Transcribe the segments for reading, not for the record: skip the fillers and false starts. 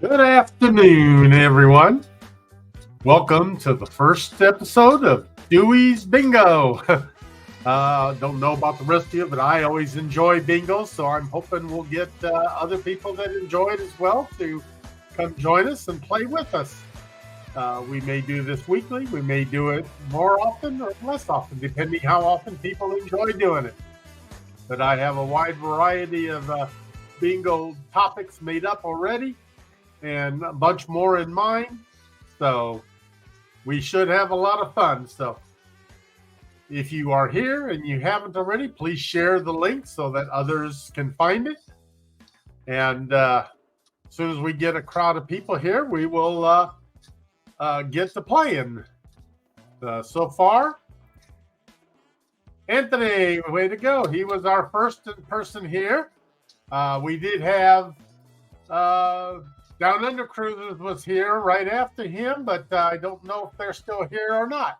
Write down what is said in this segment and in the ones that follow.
Good afternoon, everyone. Welcome to the first episode of Deweys Bingo. Don't know about the rest of you, but I always enjoy bingo, so I'm hoping we'll get other people that enjoy it as well to come join us and play with us. We may do this weekly, we may do it more often or less often, depending how often people enjoy doing it. But I have a wide variety of bingo topics made up already and a bunch more in mind. So we should have a lot of fun. So if you are here and you haven't already, please share the link so that others can find it. And as soon as we get a crowd of people here, we will get to playing. So far, Anthony, way to go. He was our first person here. We did have Down Under Cruisers was here right after him, but I don't know if they're still here or not.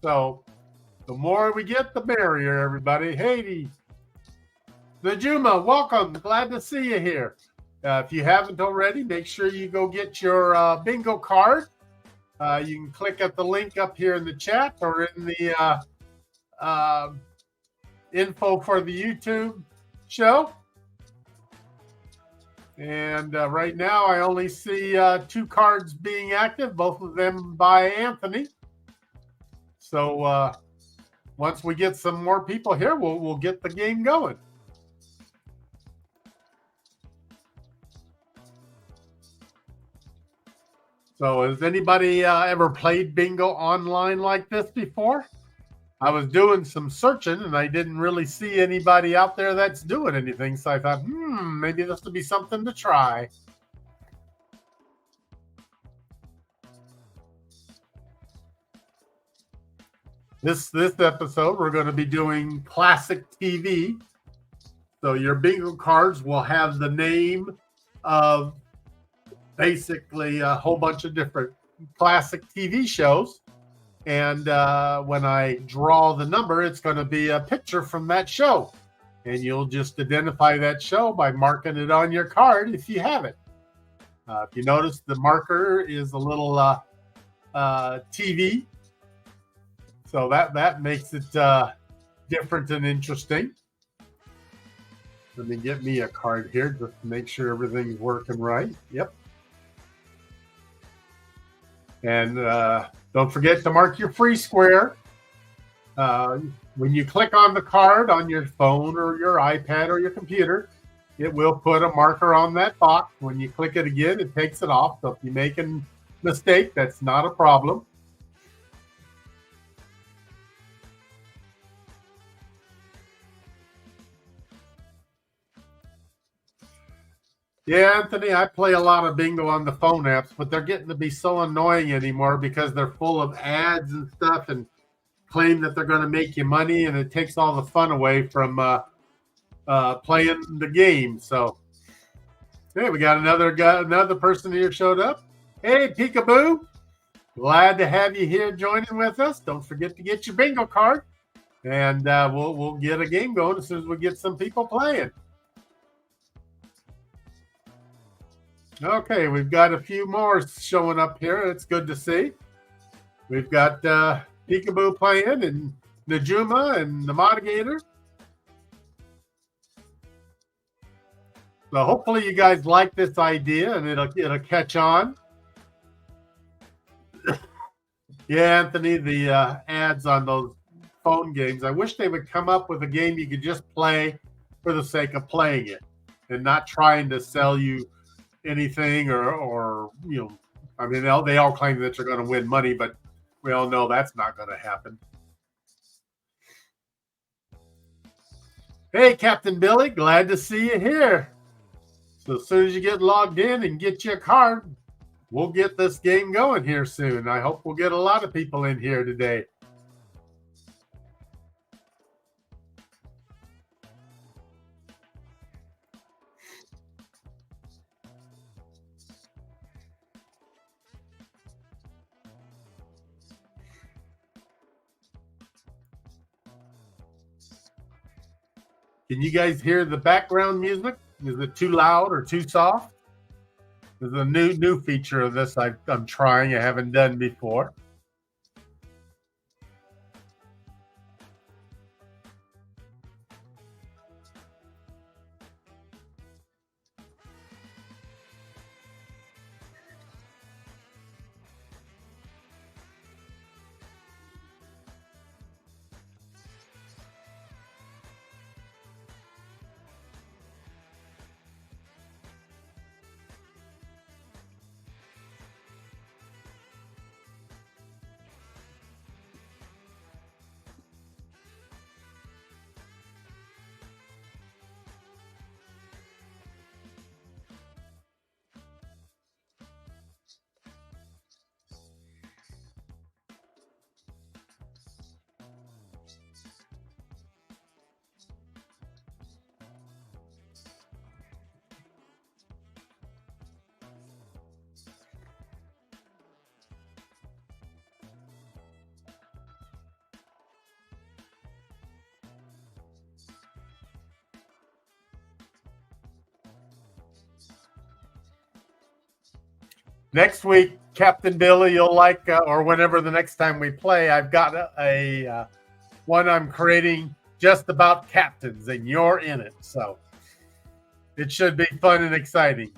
So the more we get, the merrier, everybody. Hey, Najuma, welcome. Glad to see you here. If you haven't already, make sure you go get your bingo card. You can click at the link up here in the chat or in the info for the YouTube show. And right now, I only see 2 cards being active, both of them by Anthony. So once we get some more people here, we'll get the game going. So has anybody ever played bingo online like this before? I was doing some searching and I didn't really see anybody out there that's doing anything. So I thought, maybe this would be something to try. This episode, we're going to be doing classic TV. So your bingo cards will have the name of basically a whole bunch of different classic TV shows. And when I draw the number, it's going to be a picture from that show. And you'll just identify that show by marking it on your card if you have it. If you notice, the marker is a little TV. So that makes it different and interesting. Let me get me a card here just to make sure everything's working right. Yep. And don't forget to mark your free square. When you click on the card on your phone or your iPad or your computer, it will put a marker on that box. When you click it again, it takes it off. So if you make a mistake, that's not a problem. Yeah, Anthony, I play a lot of bingo on the phone apps, but they're getting to be so annoying anymore because they're full of ads and stuff and claim that they're going to make you money, and it takes all the fun away from playing the game. So, hey, we got another person here showed up. Hey, Peekaboo, glad to have you here joining with us. Don't forget to get your bingo card, and we'll get a game going as soon as we get some people playing. Okay, we've got a few more showing up here. It's good to see. We've got Peekaboo playing and Najuma and the Modigator. So hopefully you guys like this idea and it'll catch on. Yeah, Anthony, the ads on those phone games. I wish they would come up with a game you could just play for the sake of playing it and not trying to sell you anything or I mean, they all claim that you're going to win money, but we all know that's not going to happen. Hey, Captain Billy, glad to see you here. So as soon as you get logged in and get your card, we'll get this game going here soon. I hope we'll get a lot of people in here today. Can you guys hear the background music? Is it too loud or too soft? There's a new feature of this I'm trying. I haven't done before. Next week, Captain Billy, you'll like, or whenever the next time we play, I've got a one I'm creating just about captains, and you're in it. So it should be fun and exciting.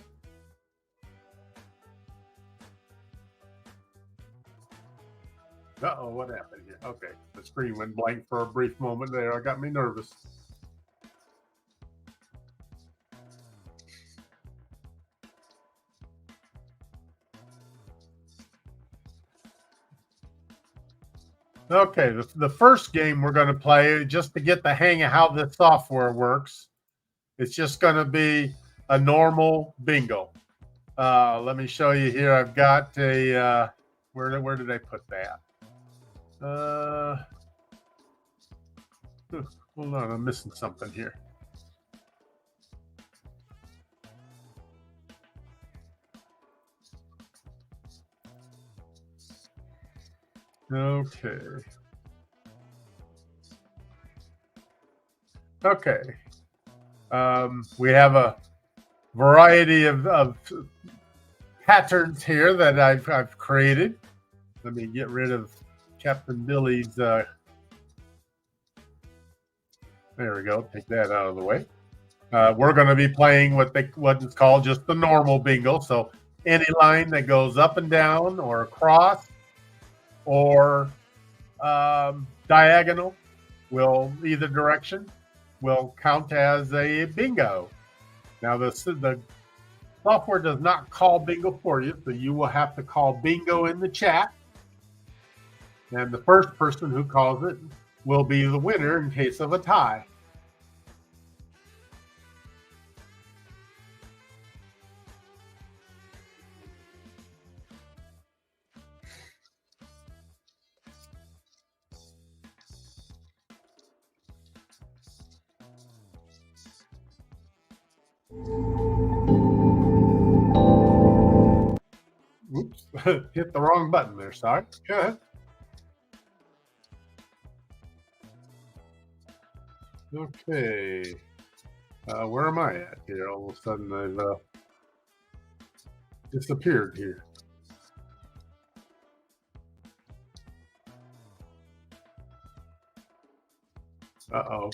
Uh-oh, what happened here? Okay, the screen went blank for a brief moment there. It got me nervous. Okay, the first game we're going to play, just to get the hang of how this software works, it's just going to be a normal bingo. Let me show you here. I've got a, where did I put that? Hold on, I'm missing something here. Okay. Okay. We have a variety of patterns here that I've created. Let me get rid of Captain Billy's. There we go. Take that out of the way. We're going to be playing what is called just the normal bingo. So any line that goes up and down or across or diagonal will either direction will count as a bingo. Now the software does not call bingo for you, so you will have to call bingo in the chat. And the first person who calls it will be the winner in case of a tie. Oops, hit the wrong button there. Sorry. Go ahead. Okay. Where am I at here? All of a sudden I've disappeared here. Uh-oh.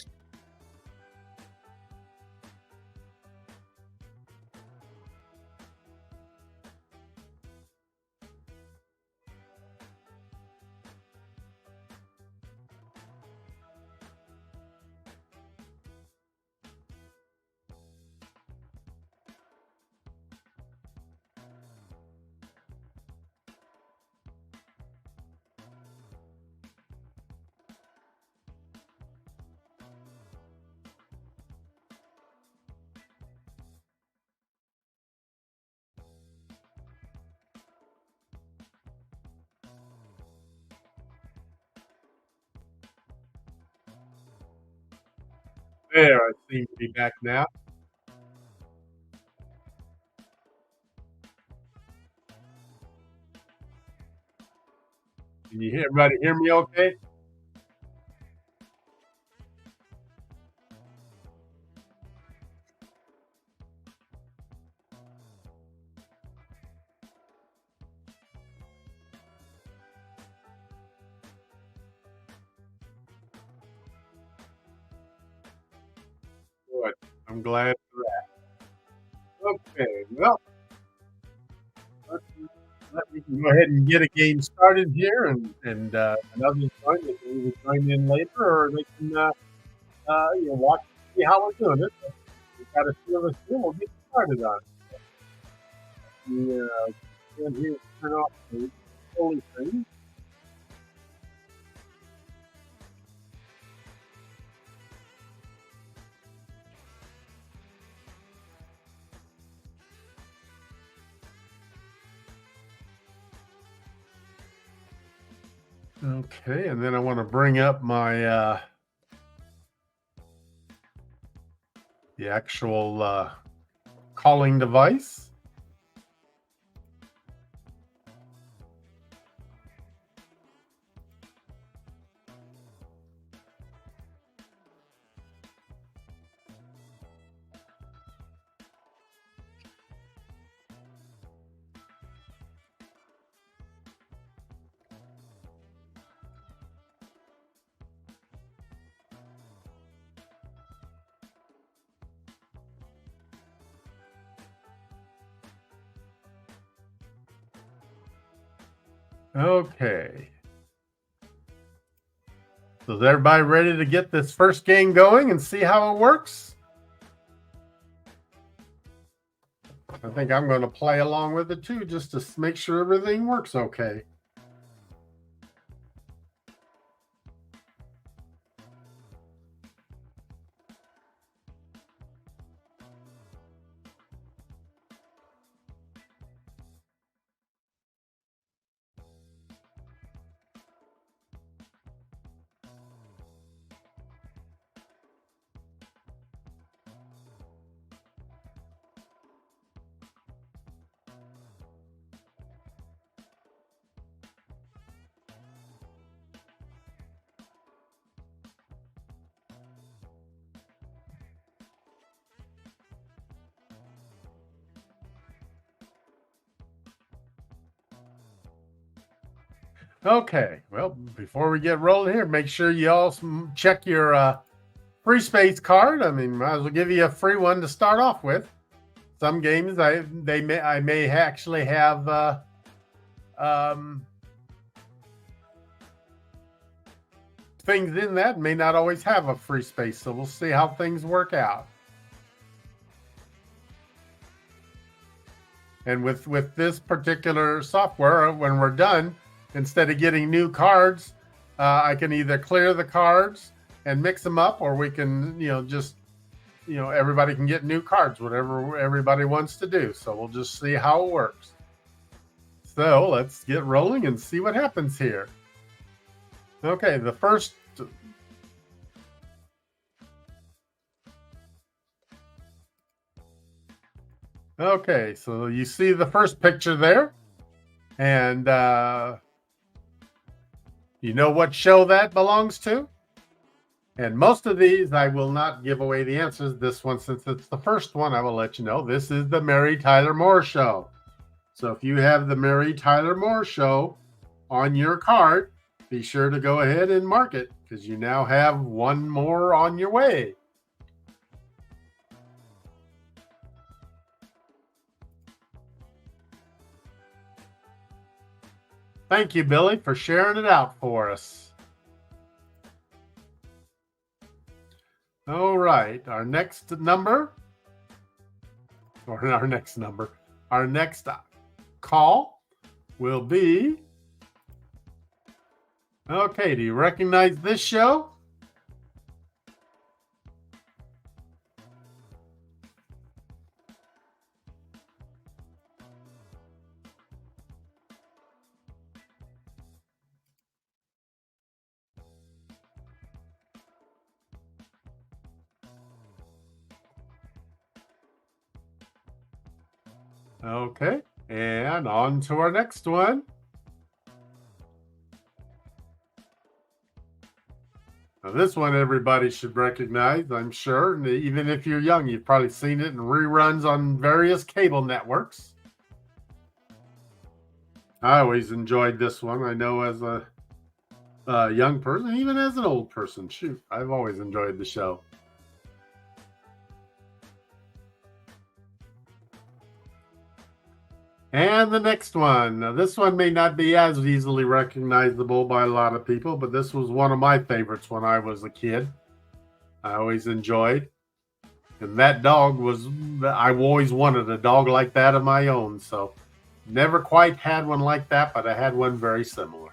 There, I seem to be back now. Can you everybody hear me okay? I'm glad for that. Okay, well, let's, let me go ahead and get a game started here, and others join. They can either join in later, or they can watch and see how we're doing it. We've got a few of us here. We'll get started on it. Stand here and turn off the holy thing. Okay, and then I want to bring up my the actual calling device. Okay. So is everybody ready to get this first game going and see how it works? I think I'm going to play along with it too, just to make sure everything works okay. Okay, well, before we get rolling here, make sure you all check your free space card. I mean, might as well give you a free one to start off with. Some games I may actually have things in that may not always have a free space, so we'll see how things work out. And with this particular software, when we're done, instead of getting new cards, I can either clear the cards and mix them up, or we can, everybody can get new cards, whatever everybody wants to do. So we'll just see how it works. So let's get rolling and see what happens here. Okay, the first. Okay, so you see the first picture there, and you know what show that belongs to? And most of these, I will not give away the answers. This one, since it's the first one, I will let you know. This is the Mary Tyler Moore Show. So if you have the Mary Tyler Moore Show on your card, be sure to go ahead and mark it, because you now have one more on your way. Thank you, Billy, for sharing it out for us. All right, our next call will be. Okay, do you recognize this show? Okay, and on to our next one. Now, this one everybody should recognize, I'm sure. And even if you're young, you've probably seen it in reruns on various cable networks. I always enjoyed this one. I know as a young person, even as an old person, shoot, I've always enjoyed the show. And the next one. Now, this one may not be as easily recognizable by a lot of people, but this was one of my favorites when I was a kid. I always enjoyed. And that dog was, I always wanted a dog like that of my own. So never quite had one like that, but I had one very similar.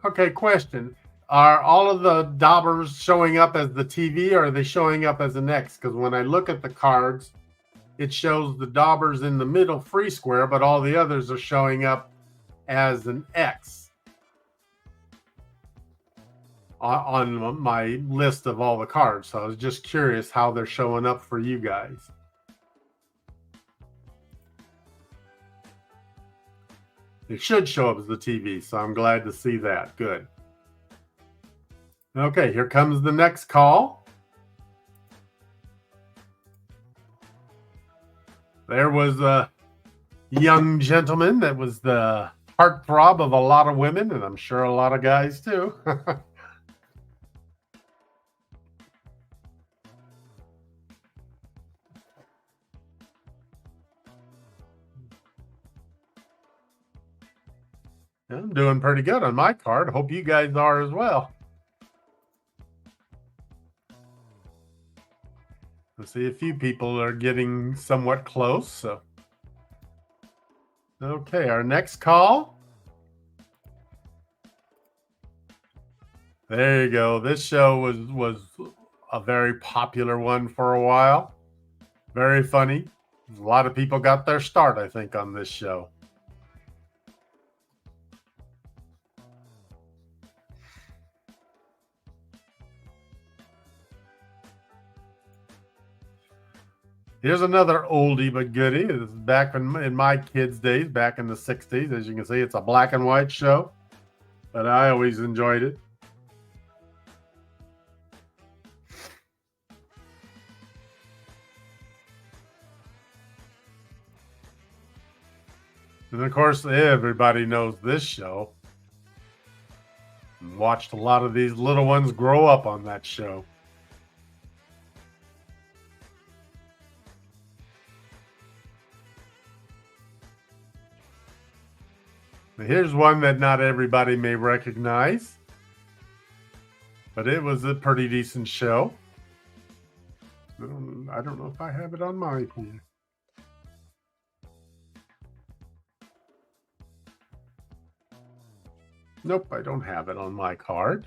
Okay, question. Are all of the daubers showing up as the TV or are they showing up as an X? Because when I look at the cards, it shows the daubers in the middle free square, but all the others are showing up as an X on my list of all the cards. So I was just curious how they're showing up for you guys. It should show up as the TV, so I'm glad to see that. Good. Okay, here comes the next call. There was a young gentleman that was the heartthrob of a lot of women, and I'm sure a lot of guys too. I'm doing pretty good on my card. Hope you guys are as well. I see a few people are getting somewhat close. So, okay, our next call. There you go. This show was a very popular one for a while. Very funny. A lot of people got their start, I think, on this show. Here's another oldie but goodie. This is back in my kids' days, back in the 60s. As you can see, it's a black and white show, but I always enjoyed it. And of course, everybody knows this show. And watched a lot of these little ones grow up on that show. Here's one that not everybody may recognize, but it was a pretty decent show. I don't know if I have it on my here. Nope, I don't have it on my card.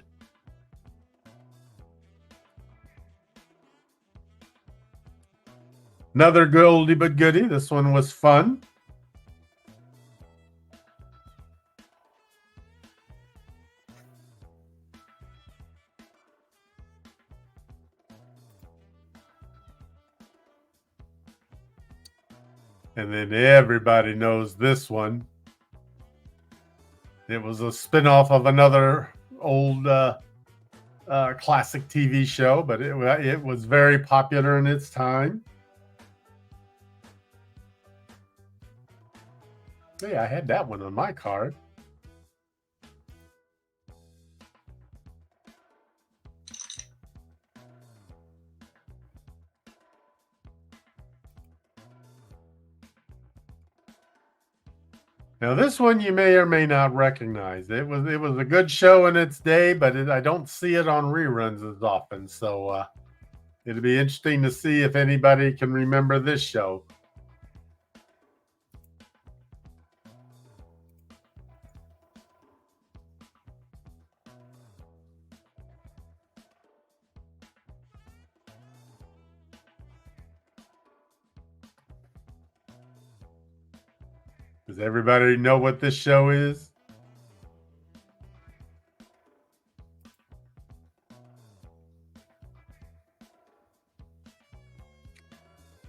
Another oldie but goodie. This one was fun. And then everybody knows this one. It was a spinoff of another old classic TV show, but it was very popular in its time. Hey, I had that one on my card. Now, this one you may or may not recognize. It was a good show in its day, but I don't see it on reruns as often. So it'll be interesting to see if anybody can remember this show. Does everybody know what this show is?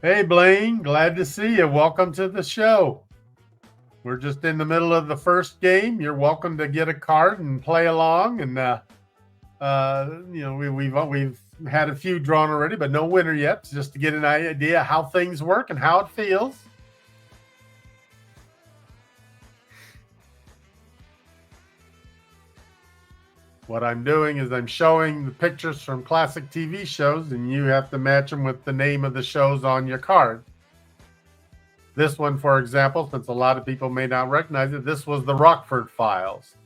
Hey, Blaine, glad to see you. Welcome to the show. We're just in the middle of the first game. You're welcome to get a card and play along. And we've had a few drawn already, but no winner yet. Just to get an idea how things work and how it feels. What I'm doing is I'm showing the pictures from classic TV shows, and you have to match them with the name of the shows on your card. This one, for example, since a lot of people may not recognize it, this was the Rockford Files.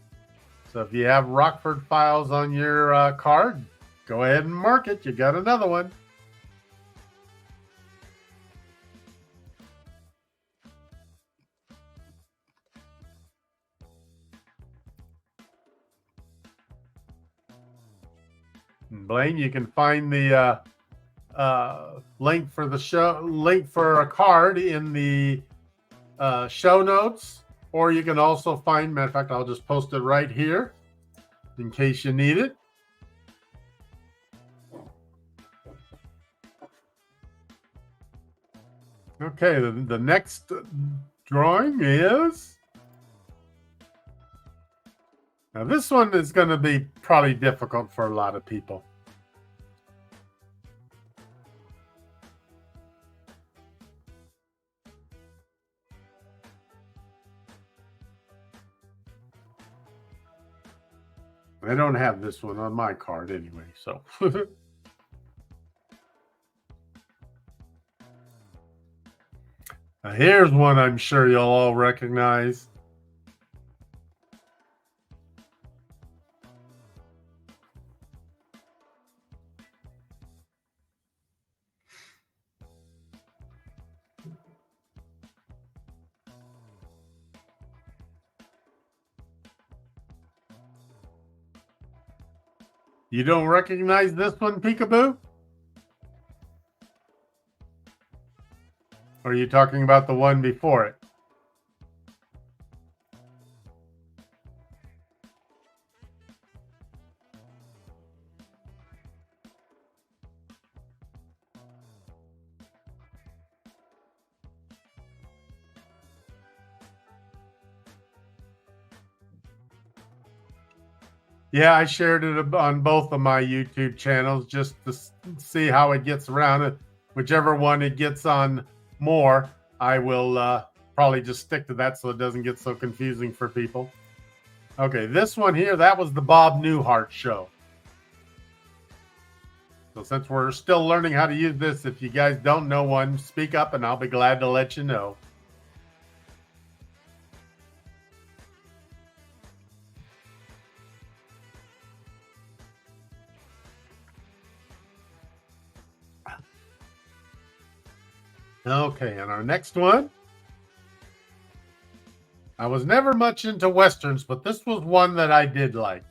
So if you have Rockford Files on your card, go ahead and mark it. You got another one. And Blaine, you can find the link for the show, link for a card in the show notes, or you can also find, matter of fact, I'll just post it right here in case you need it. Okay, the next drawing is, now this one is going to be probably difficult for a lot of people. I don't have this one on my card anyway, so. Now here's one I'm sure you'll all recognize. You don't recognize this one, Peekaboo? Or are you talking about the one before it? Yeah, I shared it on both of my YouTube channels just to see how it gets around. Whichever one it gets on more, I will probably just stick to that so it doesn't get so confusing for people. Okay, this one here, that was the Bob Newhart show. So since we're still learning how to use this, if you guys don't know one, speak up and I'll be glad to let you know. Okay, and our next one. I was never much into Westerns, but this was one that I did like.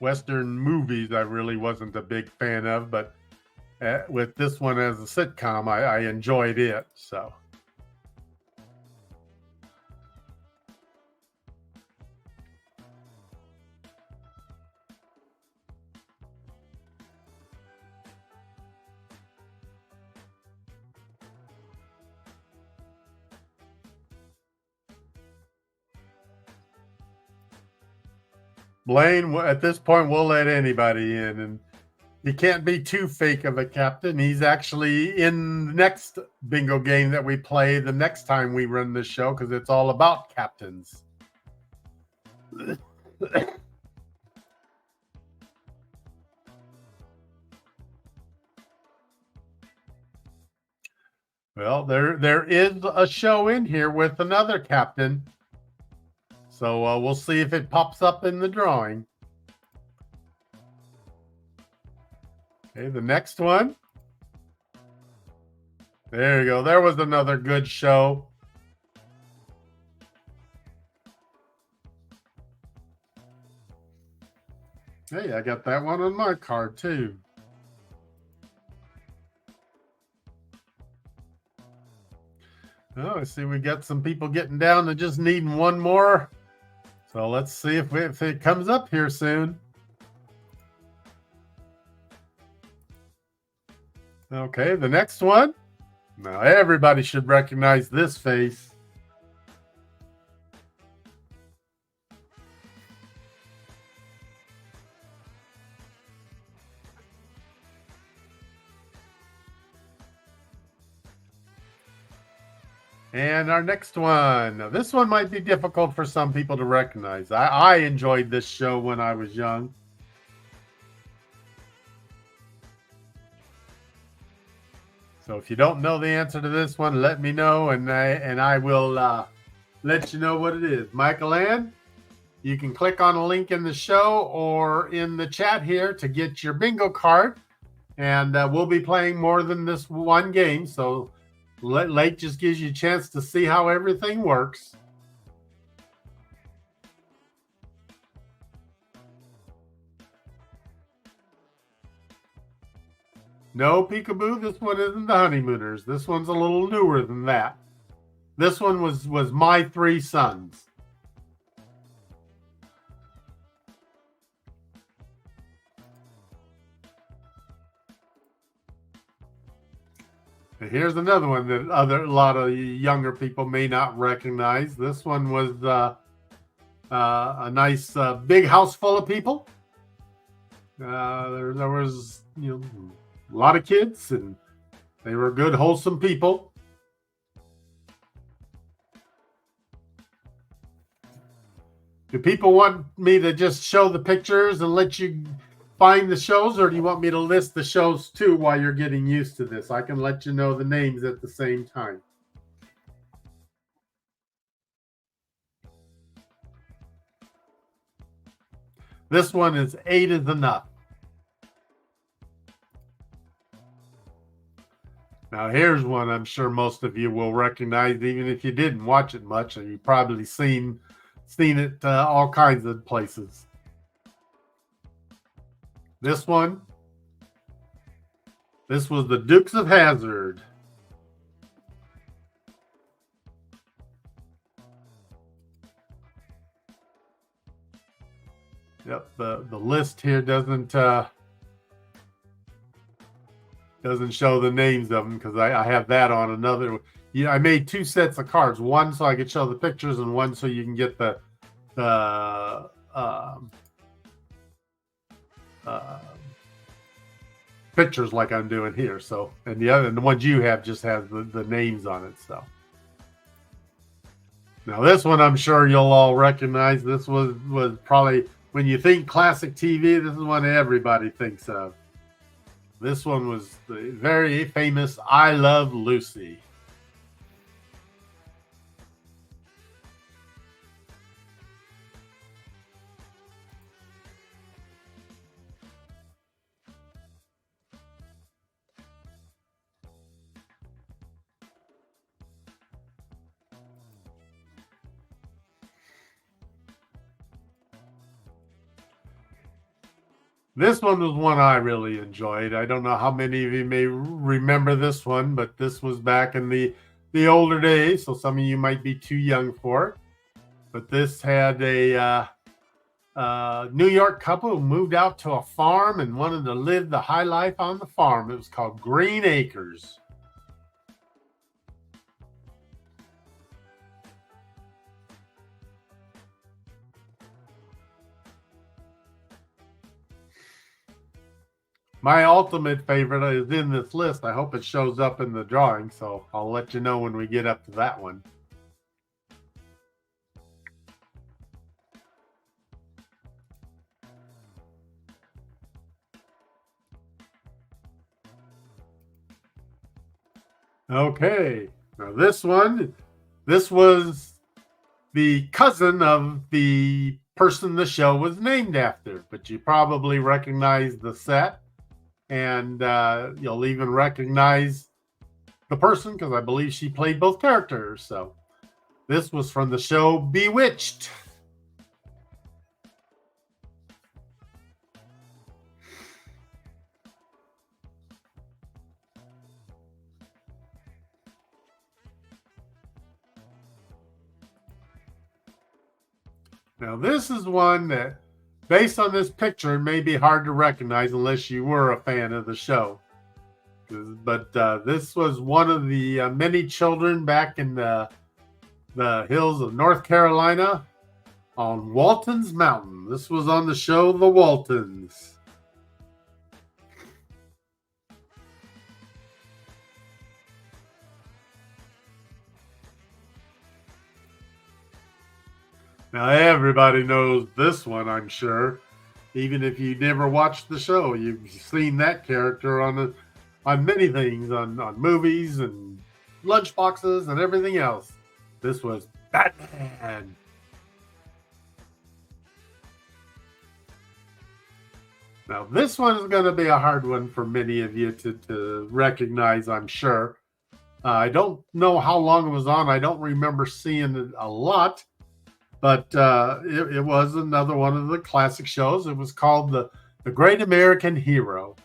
Western movies I really wasn't a big fan of, but with this one as a sitcom, I enjoyed it. So. Blaine, at this point, we'll let anybody in, and he can't be too fake of a captain. He's actually in the next bingo game that we play the next time we run this show because it's all about captains. Well, there is a show in here with another captain. So we'll see if it pops up in the drawing. Okay, the next one. There you go. There was another good show. Hey, I got that one on my card too. Oh, I see we got some people getting down to just needing one more. So let's see if it comes up here soon. Okay, the next one. Now everybody should recognize this face. And our next one. Now, this one might be difficult for some people to recognize. I enjoyed this show when I was young. So if you don't know the answer to this one, let me know, and I will let you know what it is. Michael Ann, you can click on a link in the show or in the chat here to get your bingo card. And we'll be playing more than this one game. So late just gives you a chance to see how everything works. No, Peekaboo, this one isn't the Honeymooners. This one's a little newer than that. This one was My Three Sons. And here's another one that a lot of younger people may not recognize. This one was a nice big house full of people. There was a lot of kids, and they were good, wholesome people. Do people want me to just show the pictures and let you find the shows, or do you want me to list the shows too while you're getting used to this? I can let you know the names at the same time. This one is 8 is Enough. Now here's one I'm sure most of you will recognize, even if you didn't watch it much, and you've probably seen it all kinds of places. This one, this was the Dukes of Hazzard. Yep, the list here doesn't show the names of them because I have that on another. Yeah, I made 2 sets of cards, one so I could show the pictures and one so you can get the pictures like I'm doing here. So, and the ones you have just has the names on it. So now this one I'm sure you'll all recognize. This was probably, when you think classic TV, this is one everybody thinks of. This one was the very famous I Love Lucy. This one was one I really enjoyed. I don't know how many of you may remember this one, but this was back in the older days, so some of you might be too young for it. But this had a New York couple who moved out to a farm and wanted to live the high life on the farm. It was called Green Acres. My ultimate favorite is in this list. I hope it shows up in the drawing, so I'll let you know when we get up to that one. Okay, now this was the cousin of the person the show was named after, but you probably recognize the set, and you'll even recognize the person because I believe she played both characters. So this was from the show Bewitched. Now, this is one that, based on this picture, may be hard to recognize unless you were a fan of the show. But this was one of the many children back in the hills of North Carolina on Walton's Mountain. This was on the show The Waltons. Now, everybody knows this one, I'm sure. Even if you never watched the show, you've seen that character on many things, on movies and lunchboxes and everything else. This was Batman. Now, this one is going to be a hard one for many of you to recognize, I'm sure. I don't know how long it was on. I don't remember seeing it a lot. But it was another one of the classic shows. It was called the Great American Hero.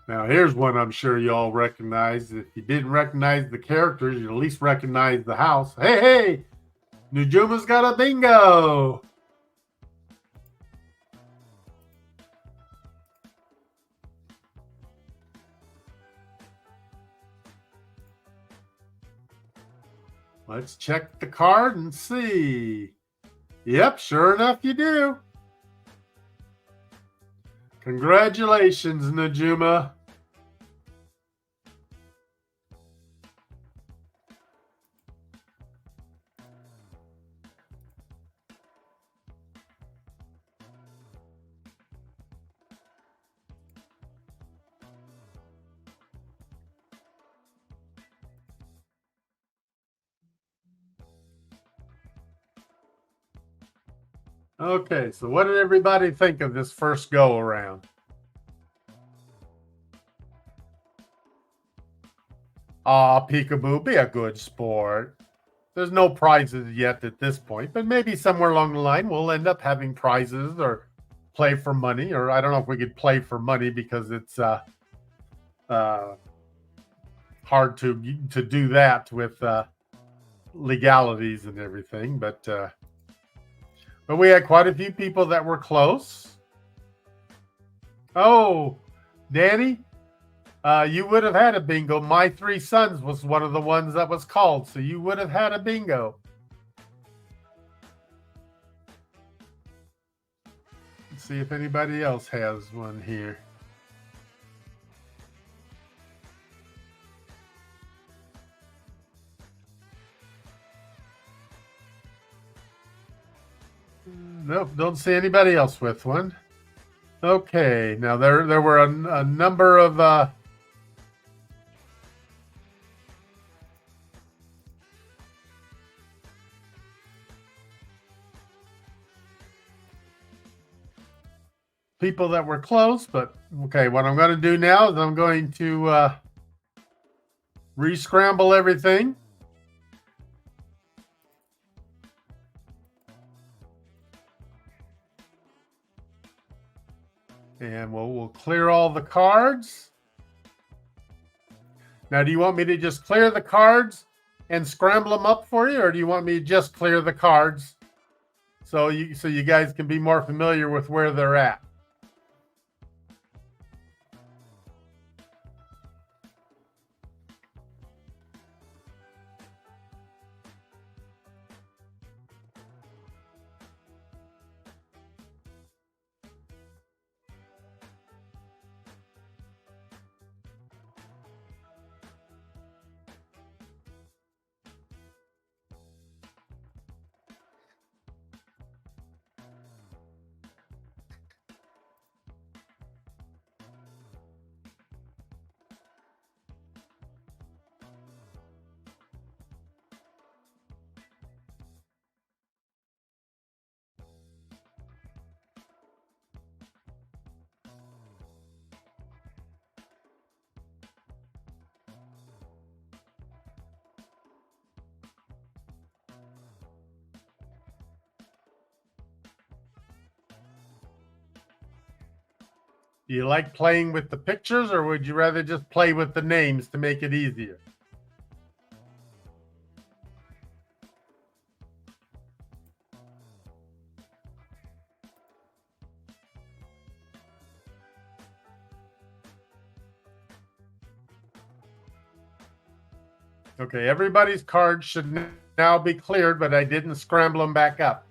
Now, here's one I'm sure you all recognize. If you didn't recognize the characters, you at least recognize the house. Hey, hey, Nujuma's got a bingo. Let's check the card and see. Yep, sure enough, you do. Congratulations, Najuma. Okay, so what did everybody think of this first go around? Aw, Peekaboo, be a good sport. There's no prizes yet at this point, but maybe somewhere along the line we'll end up having prizes or play for money, or I don't know if we could play for money because it's hard to do that with legalities and everything. But we had quite a few people that were close. Oh, Danny, you would have had a bingo. My Three Sons was one of the ones that was called, so you would have had a bingo. Let's see if anybody else has one here. Nope, don't see anybody else with one. Okay, now there were a number of people that were close, but okay, what I'm going to do now is I'm going to re-scramble everything. And we'll clear all the cards. Now, do you want me to just clear the cards and scramble them up for you, or do you want me to just clear the cards so you guys can be more familiar with where they're at? Do you like playing with the pictures, or would you rather just play with the names to make it easier? Okay, everybody's cards should now be cleared, but I didn't scramble them back up.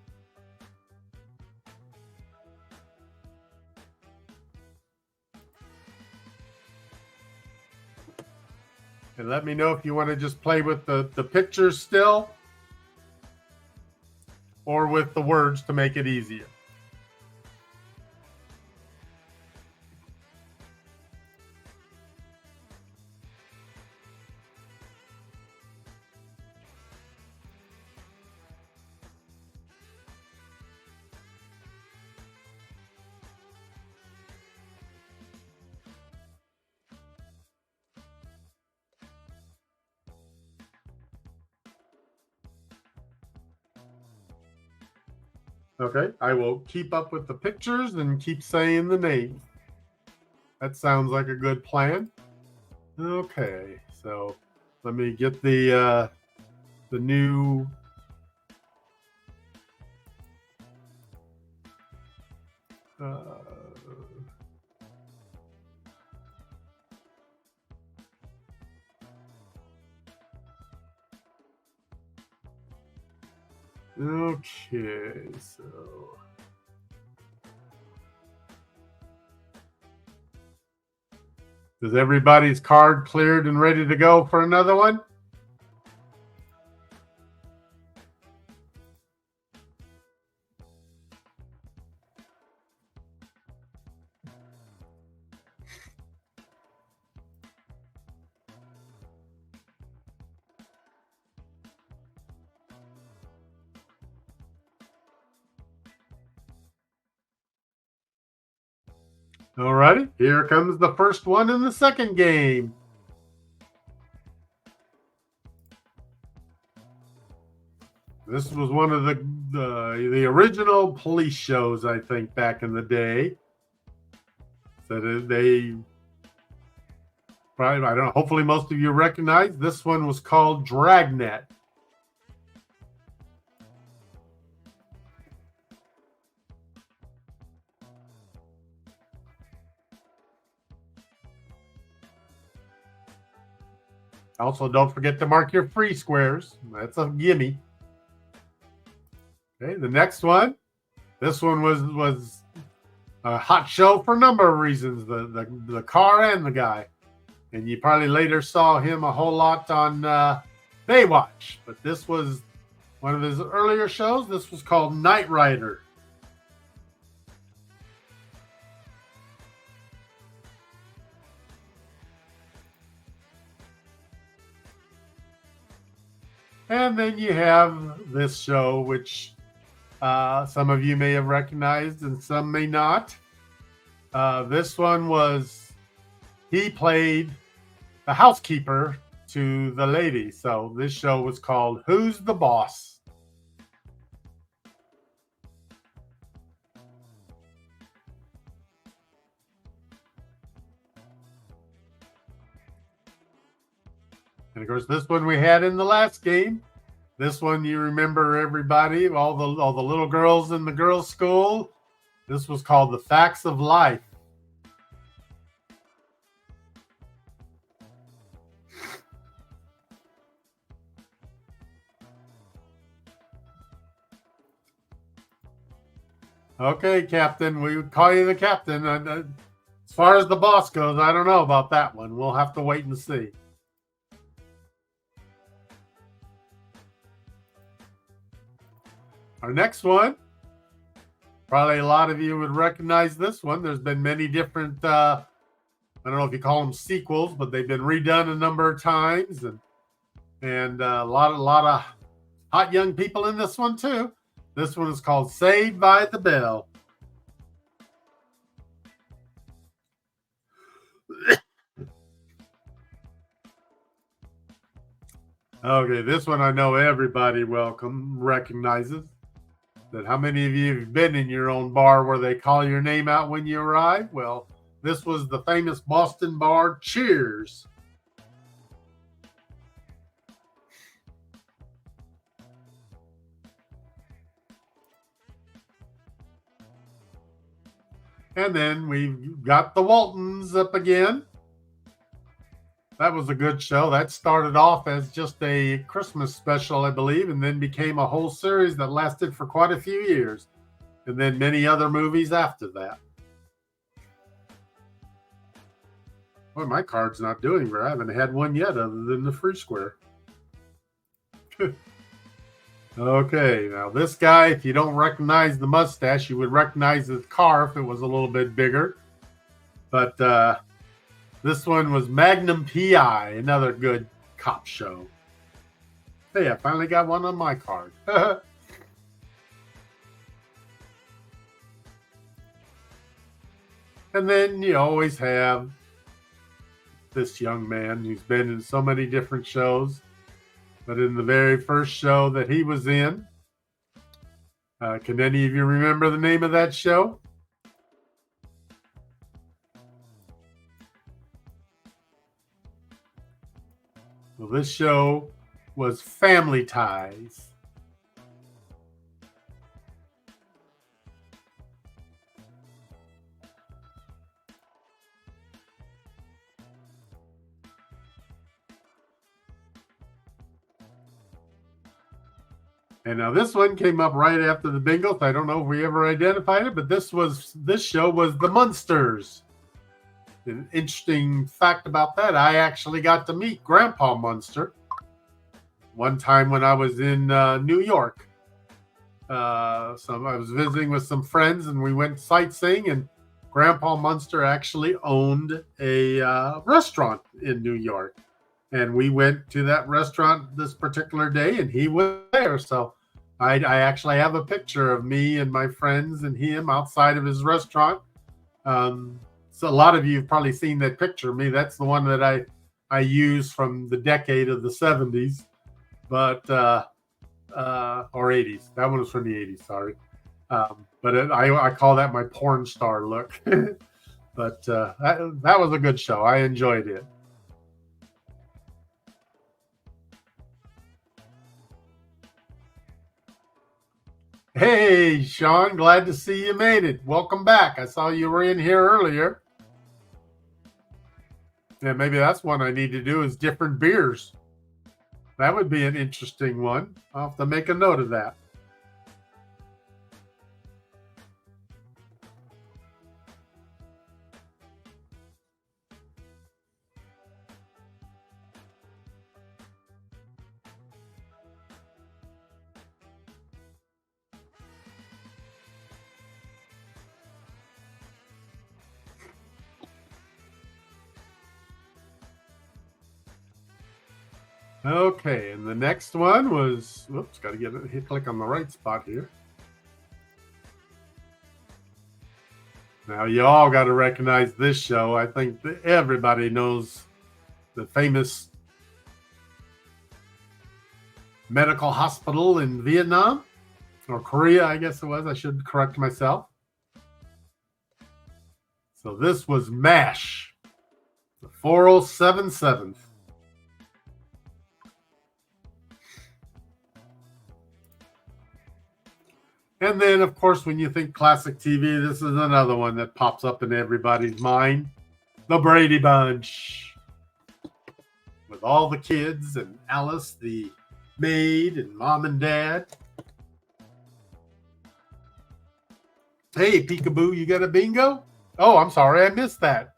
And let me know if you want to just play with the pictures still or with the words to make it easier. Okay, I will keep up with the pictures and keep saying the name. That sounds like a good plan. Okay, so let me get the new okay, so is everybody's card cleared and ready to go for another one? All righty, here comes the first one in the second game. This was one of the original police shows, I think, back in the day. So they probably, I don't know, hopefully most of you recognize this one was called Dragnet. Also, don't forget to mark your free squares. That's a gimme. Okay, the next one. This one was a hot show for a number of reasons. The car and the guy. And you probably later saw him a whole lot on Baywatch. But this was one of his earlier shows. This was called Knight Rider. And then you have this show, which some of you may have recognized and some may not. This one was, he played the housekeeper to the lady. So this show was called Who's the Boss? And of course, this one we had in the last game. This one, you remember everybody, all the little girls in the girls' school. This was called The Facts of Life. Okay, Captain, we would call you the captain. As far as the boss goes, I don't know about that one. We'll have to wait and see. Our next one, probably a lot of you would recognize this one. There's been many different, I don't know if you call them sequels, but they've been redone a number of times, and a lot of hot young people in this one too. This one is called Saved by the Bell. Okay, this one I know everybody recognizes. That how many of you have been in your own bar where they call your name out when you arrive? Well, This was the famous Boston bar Cheers. And then we've got the Waltons up again. That was a good show. That started off as just a Christmas special, I believe, and then became a whole series that lasted for quite a few years. And then many other movies after that. Well, my card's not doing very. I haven't had one yet other than the free square. Okay, now this guy, if you don't recognize the mustache, you would recognize his car if it was a little bit bigger. But this one was Magnum PI, another good cop show. Hey, I finally got one on my card. And then you always have this young man who's been in so many different shows. But in the very first show that he was in, can any of you remember the name of that show? Well, this show was Family Ties. And now this one came up right after the Bengals. I don't know if we ever identified it, but this show was the Munsters. An interesting fact about that, I actually got to meet Grandpa Munster one time when I was in New York. I was visiting with some friends, and we went sightseeing, and Grandpa Munster actually owned a restaurant in New York. And we went to that restaurant this particular day, and he was there. So I actually have a picture of me and my friends and him outside of his restaurant. So a lot of you have probably seen that picture of me. That's the one that I use from the decade of the 70s, but or 80s. That one was from the 80s, sorry. But I call that my porn star look. But that was a good show. I enjoyed it. Hey, Sean, glad to see you made it. Welcome back. I saw you were in here earlier. Yeah, maybe that's one I need to do is different beers. That would be an interesting one. I'll have to make a note of that. Okay, and the next one was, whoops, got to click on the right spot here. Now, you all got to recognize this show. I think that everybody knows the famous medical hospital in Vietnam, or Korea, I guess it was. I should correct myself. So this was MASH, the 4077th. And then, of course, when you think classic TV, this is another one that pops up in everybody's mind. The Brady Bunch. With all the kids and Alice, the maid, and mom and dad. Hey, Peekaboo, you got a bingo? Oh, I'm sorry, I missed that.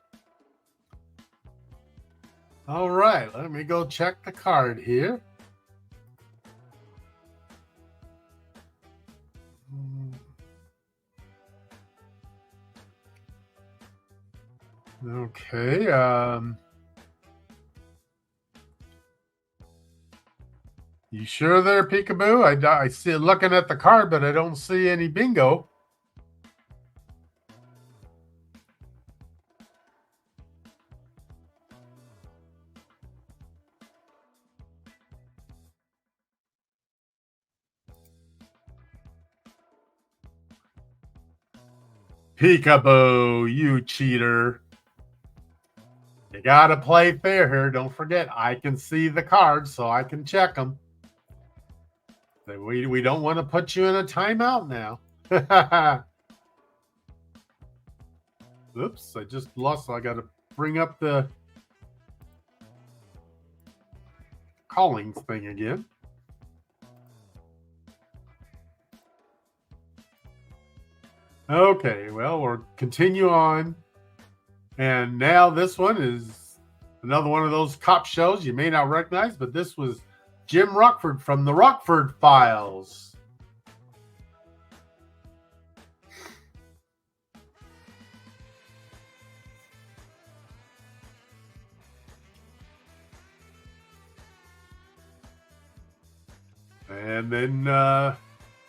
All right, let me go check the card here. Okay. You sure there, Peekaboo? I see looking at the card, but I don't see any bingo. Peekaboo, you cheater. got to play fair here. Don't forget, I can see the cards, so I can check them. We don't want to put you in a timeout now. Oops, I just lost. So I got to bring up the callings thing again. Okay, well, we'll continue on. And now this one is another one of those cop shows you may not recognize, but this was Jim Rockford from the Rockford Files. And then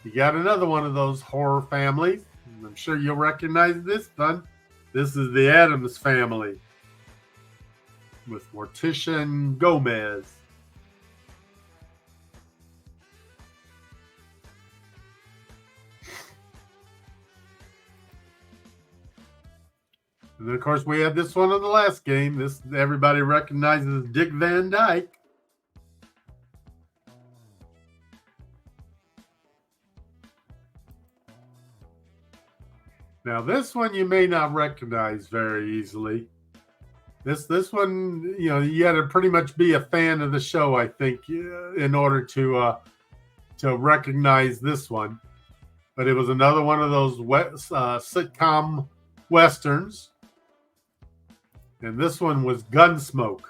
you got another one of those horror families. I'm sure you'll recognize this one. This is the Addams Family with Morticia Gomez. And then, of course, we had this one in the last game. This everybody recognizes Dick Van Dyke. Now, this one you may not recognize very easily. This one, you had to pretty much be a fan of the show, I think, in order to recognize this one. But it was another one of those sitcom westerns, and this one was Gunsmoke.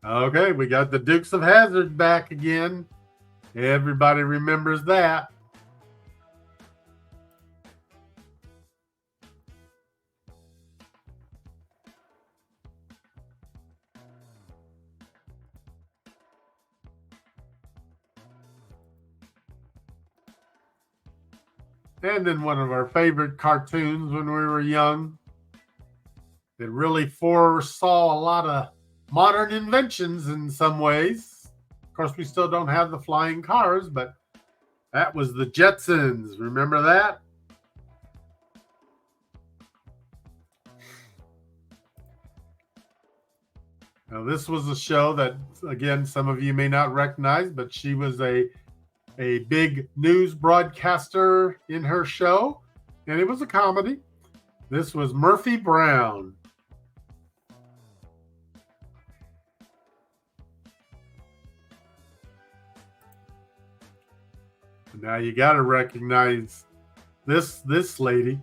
Okay, we got the Dukes of Hazzard back again. Everybody remembers that. And then one of our favorite cartoons when we were young. It really foresaw a lot of modern inventions in some ways. Of course, we still don't have the flying cars, but that was the Jetsons. Remember that? Now, this was a show that, again, some of you may not recognize, but she was a big news broadcaster in her show, and it was a comedy. This was Murphy Brown. Now you got to recognize this lady.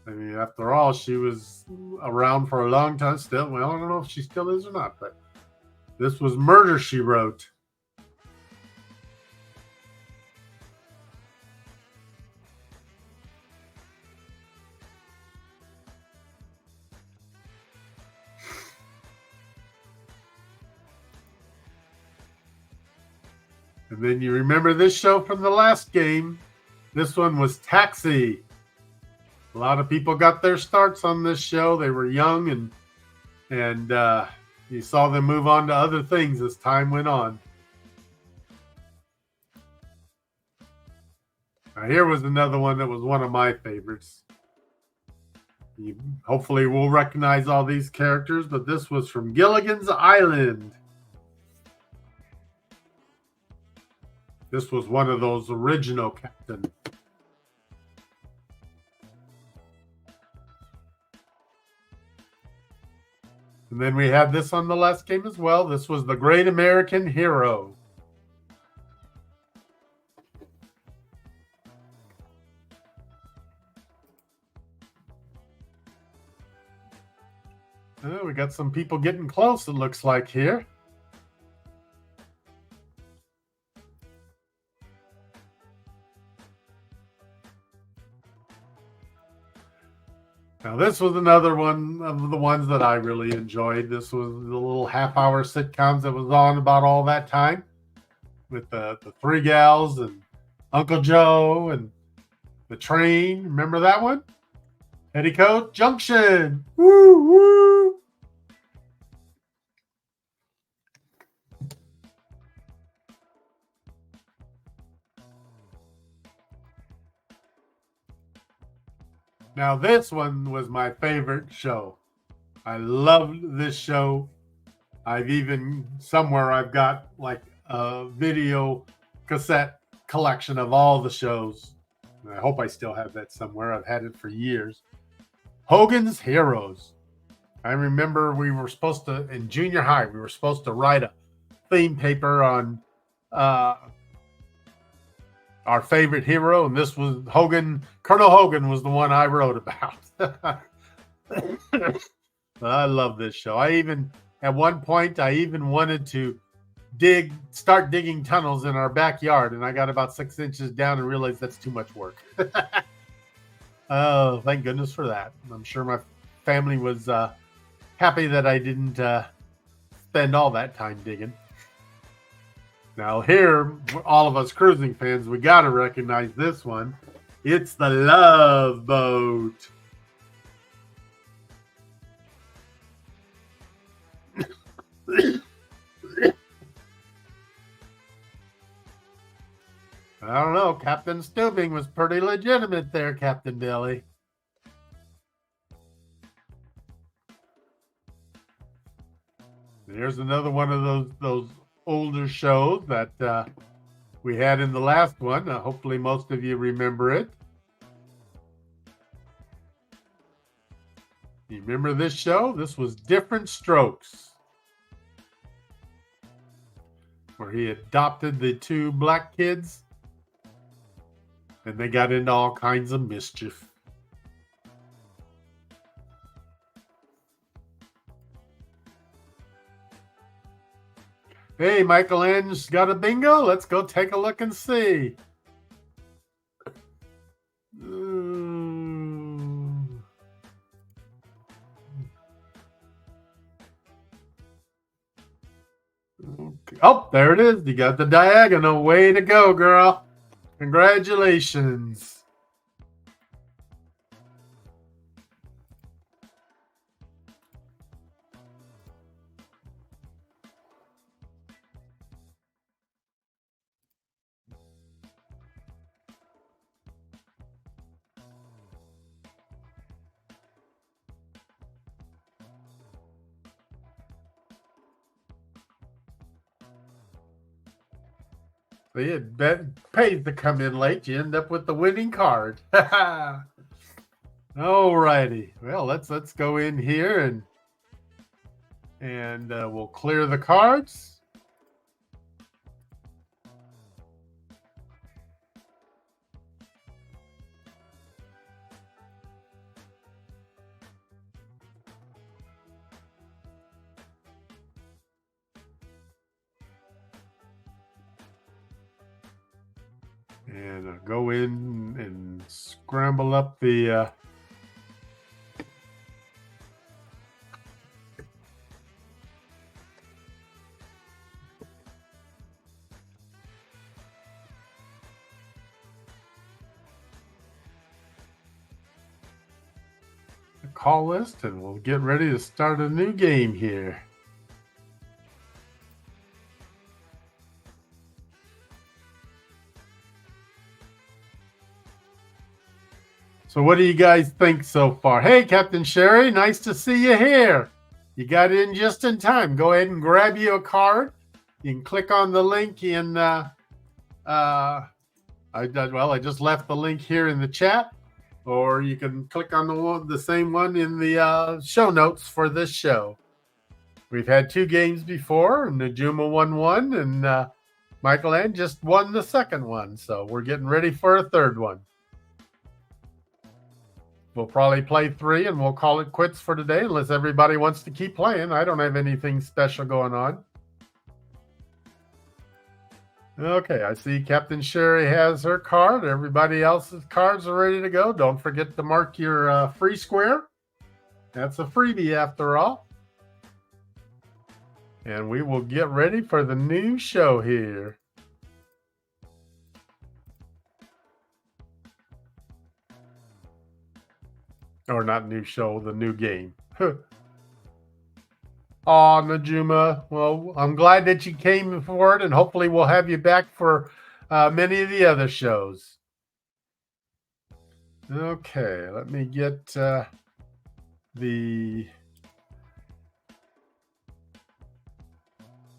I mean, after all, she was around for a long time still. Well, I don't know if she still is or not, but this was Murder, She Wrote. And then you remember this show from the last game. This one was Taxi. A lot of people got their starts on this show. They were young, and you saw them move on to other things as time went on. Now, here was another one that was one of my favorites. You hopefully will recognize all these characters, but this was from Gilligan's Island. This was one of those original captains. And then we had this on the last game as well. This was The Great American Hero. Oh, we got some people getting close, it looks like, here. Now, this was another one of the ones that I really enjoyed. This was the little half-hour sitcoms that was on about all that time with the Three Gals and Uncle Joe and the train. Remember that one? Petticoat Junction. Woo, woo. Now, this one was my favorite show. I loved this show. I've even somewhere I've got like a video cassette collection of all the shows. I hope I still have that somewhere. I've had it for years. Hogan's Heroes. I remember we were supposed to, in junior high, we were supposed to write a theme paper on our favorite hero, and this was Hogan. Colonel Hogan was the one I wrote about. I love this show. At one point, I even wanted to start digging tunnels in our backyard, and I got about 6 inches down and realized that's too much work. Oh, thank goodness for that. I'm sure my family was happy that I didn't spend all that time digging. Now here, all of us cruising fans, we got to recognize this one. It's the Love Boat. I don't know. Captain Stubing was pretty legitimate there, Captain Billy. There's another one of those older shows that we had in the last one. Hopefully most of you remember it. You remember this show? This was Different Strokes, where he adopted the 2 black kids and they got into all kinds of mischief. Hey, Michael Ange's got a bingo? Let's go take a look and see. Oh, there it is. You got the diagonal. Way to go, girl. Congratulations. See, it pays to come in late. You end up with the winning card. All righty. Well, let's go in here and we'll clear the cards. And go in and scramble up the call list, and we'll get ready to start a new game here. So what do you guys think so far? Hey, Captain Sherry, nice to see you here. You got in just in time. Go ahead and grab you a card. You can click on the link in, I just left the link here in the chat, or you can click on the same one in the show notes for this show. We've had 2 games before, and Najuma won one, and Michael Ann just won the second one. So we're getting ready for a third one. We'll probably play 3 and we'll call it quits for today unless everybody wants to keep playing. I don't have anything special going on. Okay, I see Captain Sherry has her card. Everybody else's cards are ready to go. Don't forget to mark your free square. That's a freebie after all. And we will get ready for the new show here. Or not new show, the new game. Aw, Najuma. Well, I'm glad that you came for it, and hopefully we'll have you back for many of the other shows. Okay, let me get the...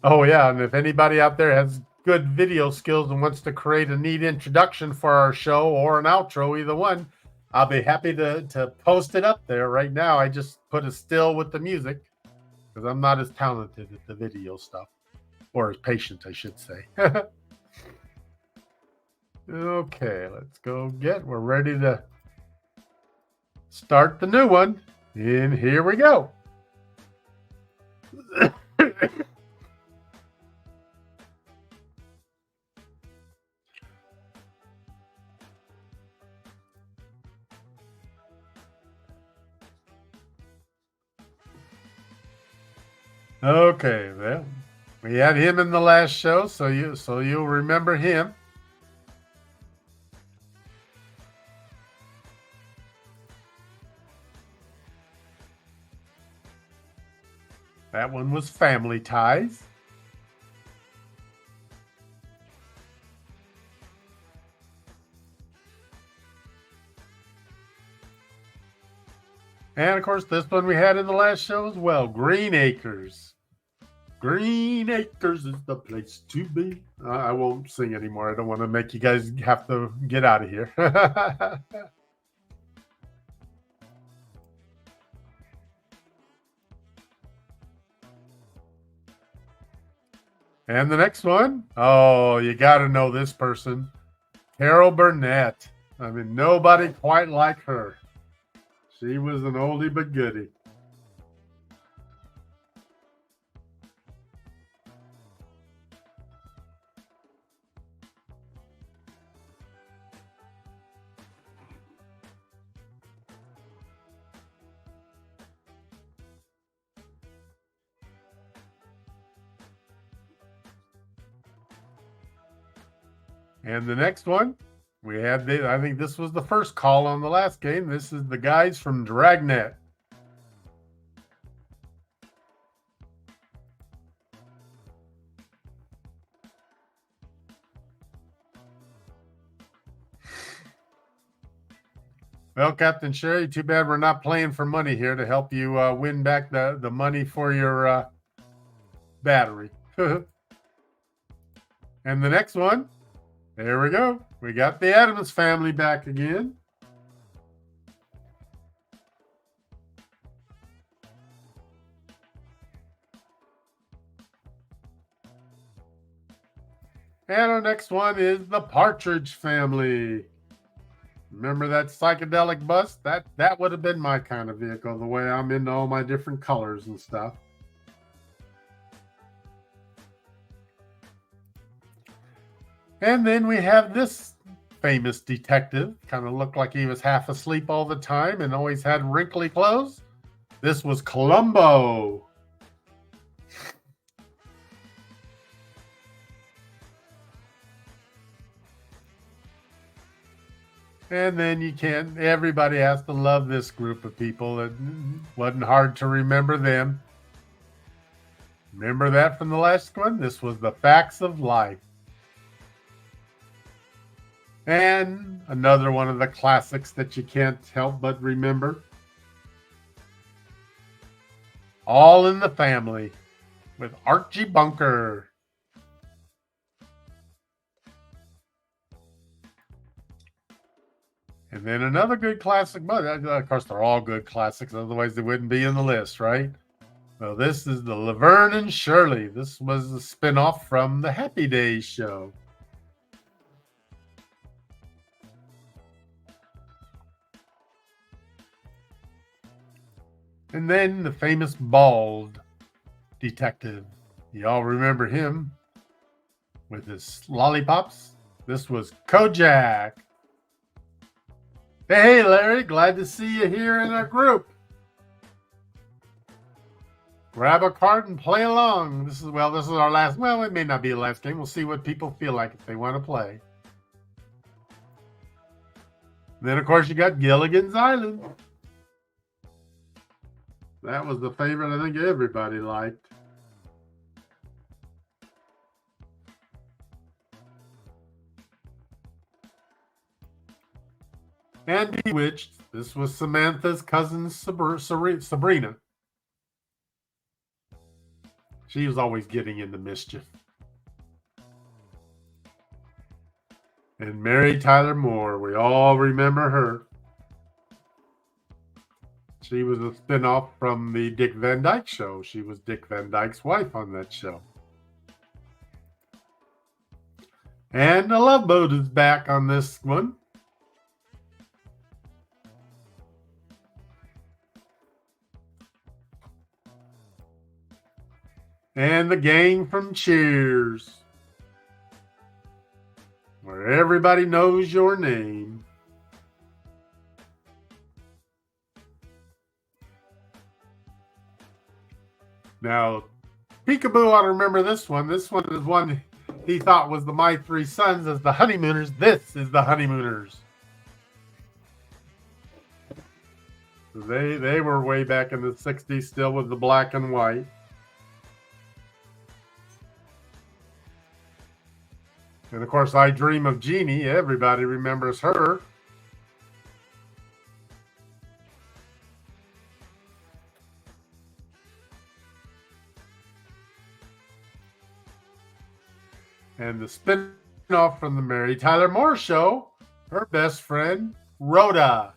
Oh, yeah, and if anybody out there has good video skills and wants to create a neat introduction for our show or an outro, either one, I'll be happy to post it up there. Right now, I just put a still with the music because I'm not as talented at the video stuff, or as patient, I should say. Okay, let's go we're ready to start the new one. And here we go. Okay, well, we had him in the last show, so you'll remember him. That one was Family Ties. And of course, this one we had in the last show as well, Green Acres. Green Acres is the place to be. I won't sing anymore. I don't want to make you guys have to get out of here. And the next one, oh, you got to know this person, Carol Burnett. I mean, nobody quite like her. She was an oldie but goodie. And the next one, we had, I think this was the first call on the last game. This is the guys from Dragnet. Well, Captain Sherry, too bad we're not playing for money here to help you win back the money for your battery. And the next one, there we go. We got the Addams family back again. And our next one is the Partridge family. Remember that psychedelic bus? That would have been my kind of vehicle, the way I'm into all my different colors and stuff. And then we have this famous detective. Kind of looked like he was half asleep all the time and always had wrinkly clothes. This was Columbo. And then everybody has to love this group of people. It wasn't hard to remember them. Remember that from the last one? This was the Facts of Life. And another one of the classics that you can't help but remember. All in the Family with Archie Bunker. And then another good classic, but of course they're all good classics, otherwise they wouldn't be in the list, right? Well, this is the Laverne and Shirley. This was a spinoff from the Happy Days show. And then the famous bald detective. Y'all remember him with his lollipops? This was Kojak. Hey, Larry, glad to see you here in our group. Grab a card and play along. This is our last, well, it may not be the last game. We'll see what people feel like if they want to play. Then, of course, you got Gilligan's Island. That was the favorite I think everybody liked. And Bewitched. This was Samantha's cousin Sabrina. She was always getting into mischief. And Mary Tyler Moore, we all remember her. She was a spinoff from the Dick Van Dyke Show. She was Dick Van Dyke's wife on that show. And the Love Boat is back on this one. And the gang from Cheers, where everybody knows your name. Now, Peekaboo ought to remember this one. This one is one he thought was the My Three Sons as the Honeymooners. This is the Honeymooners. They were way back in the 60s still with the black and white. And of course, I Dream of Jeannie. Everybody remembers her. And the spin-off from the Mary Tyler Moore Show, her best friend, Rhoda.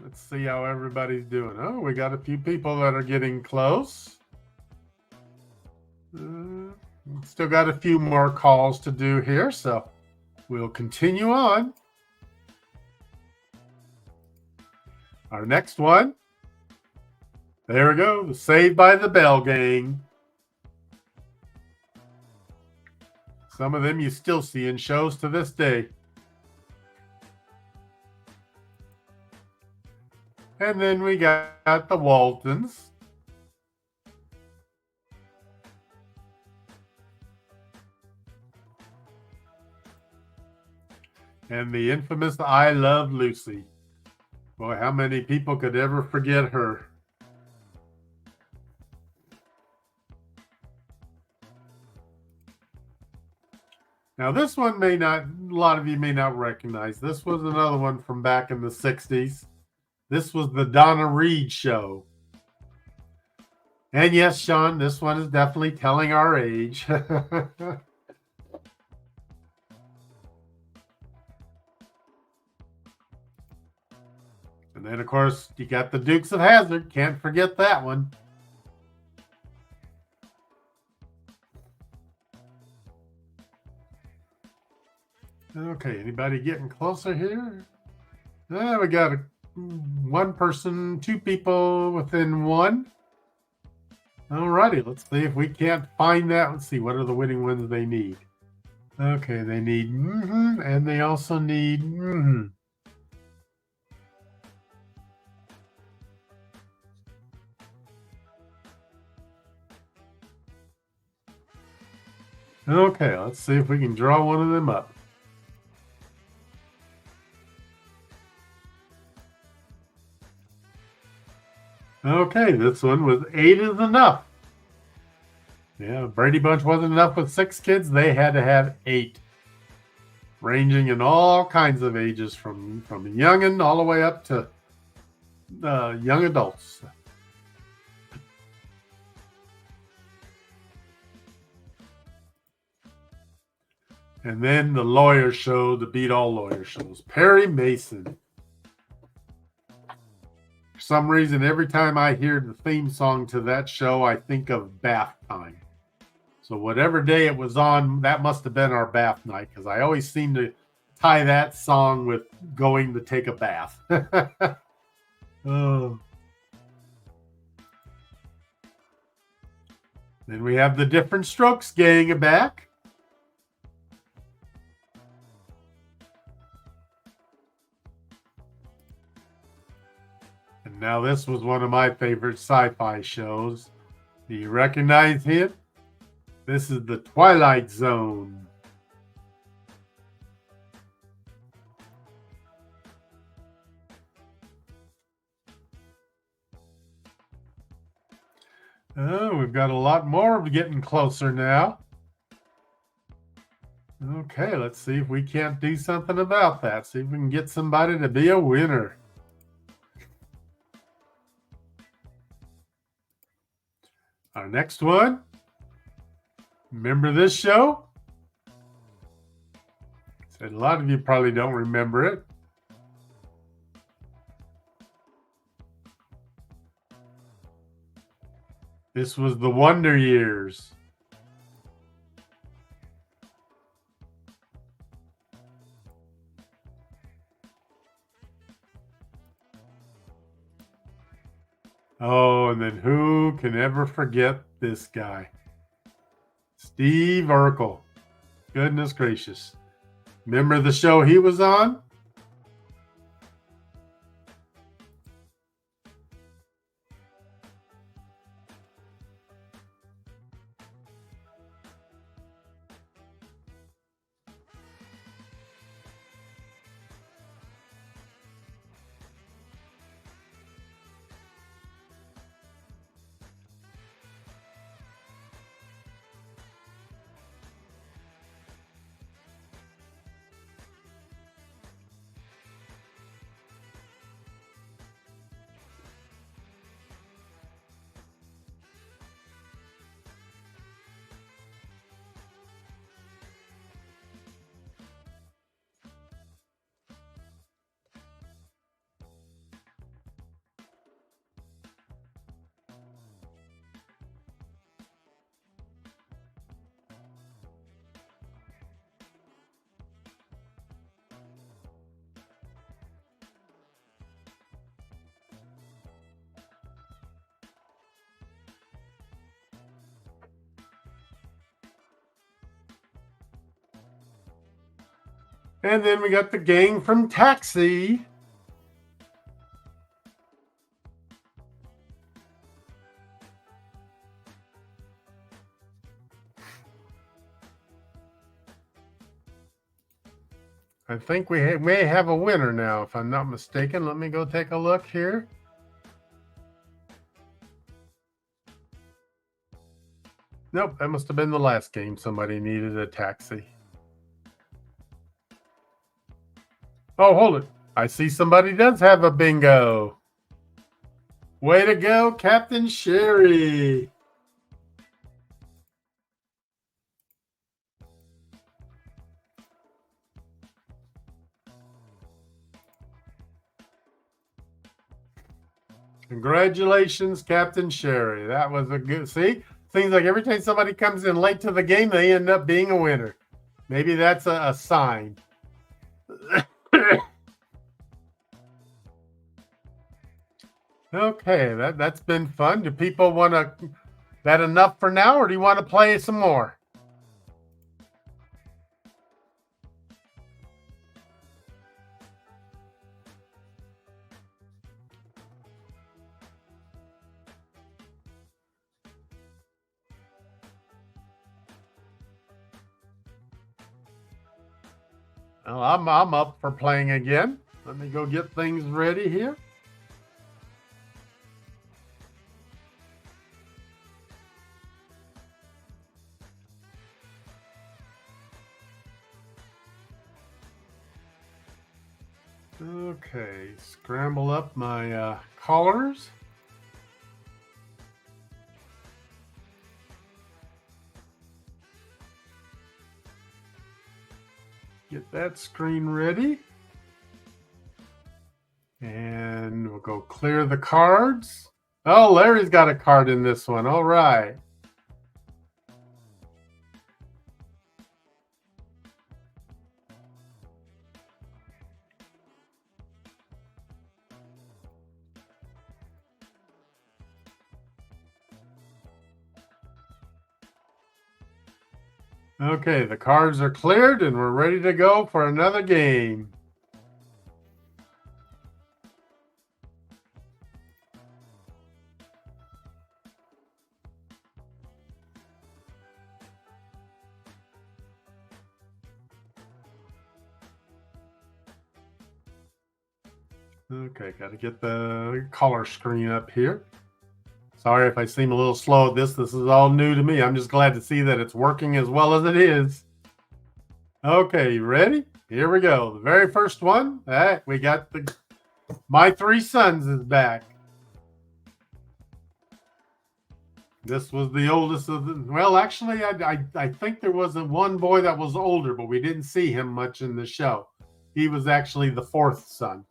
Let's see how everybody's doing. Oh, we got a few people that are getting close. Still got a few more calls to do here, so we'll continue on. Our next one. There we go. The Saved by the Bell gang. Some of them you still see in shows to this day. And then we got the Waltons. And the infamous I Love Lucy. Boy, how many people could ever forget her? Now, this one a lot of you may not recognize. This was another one from back in the 60s. This was the Donna Reed Show. And yes, Sean, this one is definitely telling our age. And then, of course, you got the Dukes of Hazzard. Can't forget that one. Okay, anybody getting closer here? We got one person, two people within one. Alrighty, let's see if we can't find that. Let's see, what are the winning ones they need? Okay, they need and they also need Okay, let's see if we can draw one of them up. Okay, this one was 8 is enough. Yeah, Brady Bunch wasn't enough with 6 kids. They had to have 8. Ranging in all kinds of ages from youngin' all the way up to young adults. And then the lawyer show to beat all lawyer shows. Perry Mason. For some reason, every time I hear the theme song to that show, I think of bath time. So whatever day it was on, that must have been our bath night, because I always seem to tie that song with going to take a bath. Oh. Then we have the Different Strokes gang back. And now this was one of my favorite sci-fi shows. Do you recognize him? This is the Twilight Zone. Oh, we've got a lot more getting closer now. Okay, let's see if we can't do something about that. See if we can get somebody to be a winner. Our next one. Remember this show? Said a lot of you probably don't remember it. This was the Wonder Years. Oh, and then who can ever forget this guy? Steve Urkel. Goodness gracious. Remember the show he was on? And then we got the gang from Taxi. I think we may have a winner now, if I'm not mistaken. Let me go take a look here. Nope, that must have been the last game. Somebody needed a taxi. Oh, hold it. I see somebody does have a bingo. Way to go, Captain Sherry. Congratulations, Captain Sherry. That was a good, see? Seems like every time somebody comes in late to the game, they end up being a winner. Maybe that's a sign. Okay, that's been fun. Do people want to, that enough for now, or do you want to play some more? Well, I'm up for playing again. Let me go get things ready here. Okay, scramble up my colors. Get that screen ready. And we'll go clear the cards. Oh, Larry's got a card in this one. All right. Okay, the cards are cleared and we're ready to go for another game. Okay, got to get the color screen up here. Sorry if I seem a little slow at this. This is all new to me. I'm just glad to see that it's working as well as it is. Okay, you ready? Here we go. The very first one. All right, we got My Three Sons is back. This was the oldest of the. Well, actually, I think there was one boy that was older, but we didn't see him much in the show. He was actually the fourth son.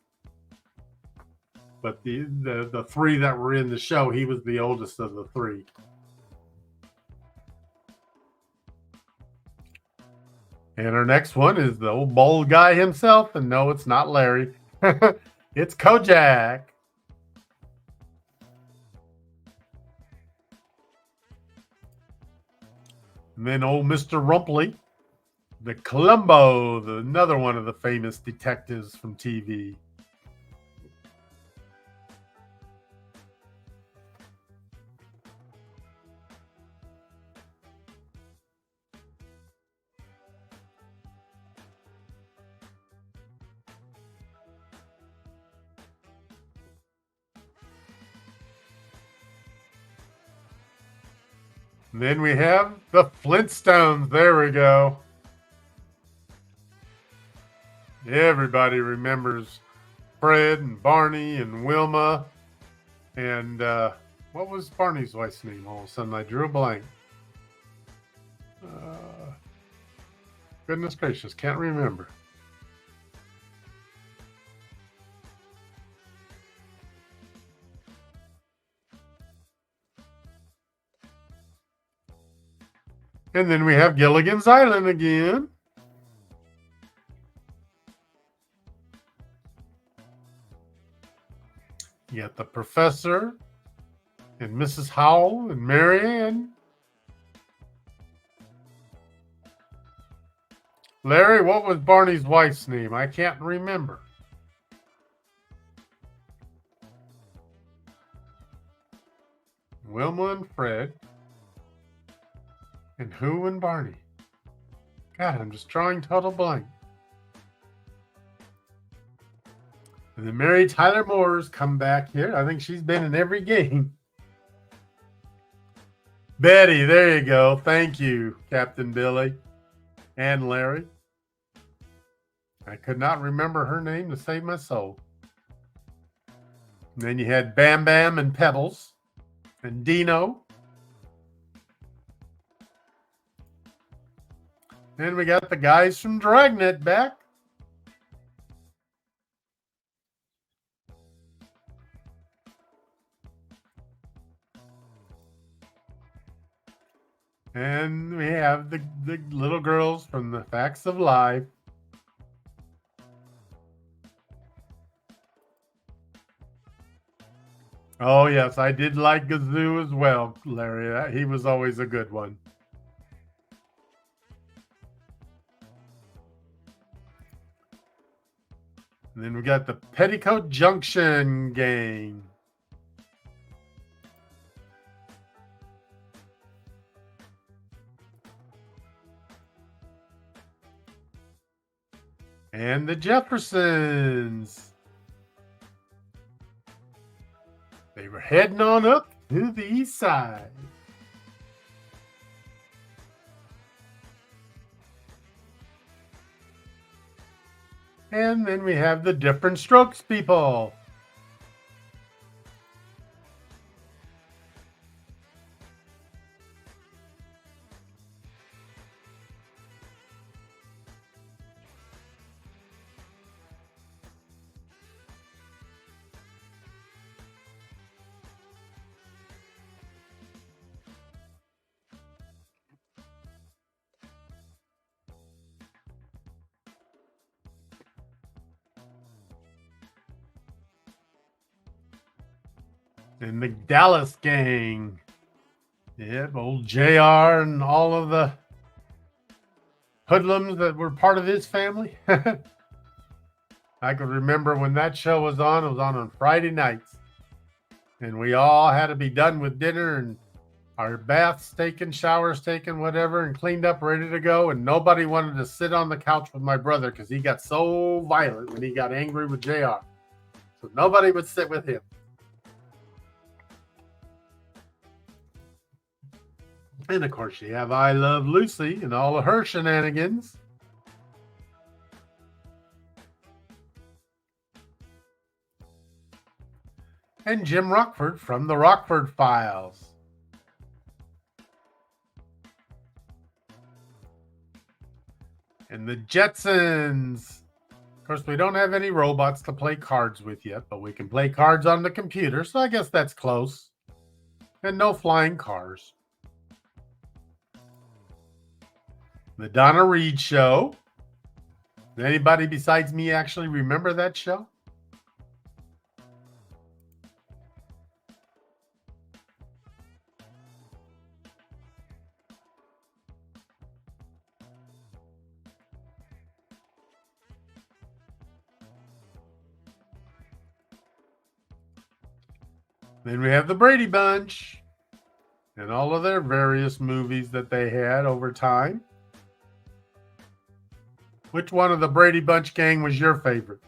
But the three that were in the show, he was the oldest of the three. And our next one is the old bald guy himself. And no, it's not Larry. It's Kojak. And then old Mr. Rumpley, the Columbo, another one of the famous detectives from TV. And then we have the Flintstones. There we go. Everybody remembers Fred and Barney and Wilma. And what was Barney's wife's name? All of a sudden, I drew a blank. Goodness gracious, can't remember. And then we have Gilligan's Island again. You got the Professor and Mrs. Howell and Mary Ann. Larry, what was Barney's wife's name? I can't remember. Wilma and Fred. And who and Barney? God, I'm just drawing total blank. And then Mary Tyler Moore's come back here. I think she's been in every game. Betty, there you go. Thank you, Captain Billy and Larry. I could not remember her name to save my soul. And then you had Bam Bam and Pebbles and Dino. And we got the guys from Dragnet back. And we have the little girls from the Facts of Life. Oh, yes, I did like Gazoo as well, Larry. He was always a good one. And then we got the Petticoat Junction gang. And the Jeffersons. They were heading on up to the east side. And then we have the Different Strokes people. And the Dallas gang. Yep, old JR and all of the hoodlums that were part of his family. I could remember when that show was on. It was on Friday nights. And we all had to be done with dinner and our baths taken, showers taken, whatever, and cleaned up, ready to go. And nobody wanted to sit on the couch with my brother because he got so violent when he got angry with JR. So nobody would sit with him. And of course, you have I Love Lucy and all of her shenanigans. and Jim Rockford from the Rockford Files. And the Jetsons. Of course, we don't have any robots to play cards with yet, but we can play cards on the computer, so I guess that's close. And no flying cars. The Donna Reed Show. Does anybody besides me actually remember that show? Then we have the Brady Bunch and all of their various movies that they had over time. Which one of the Brady Bunch gang was your favorite?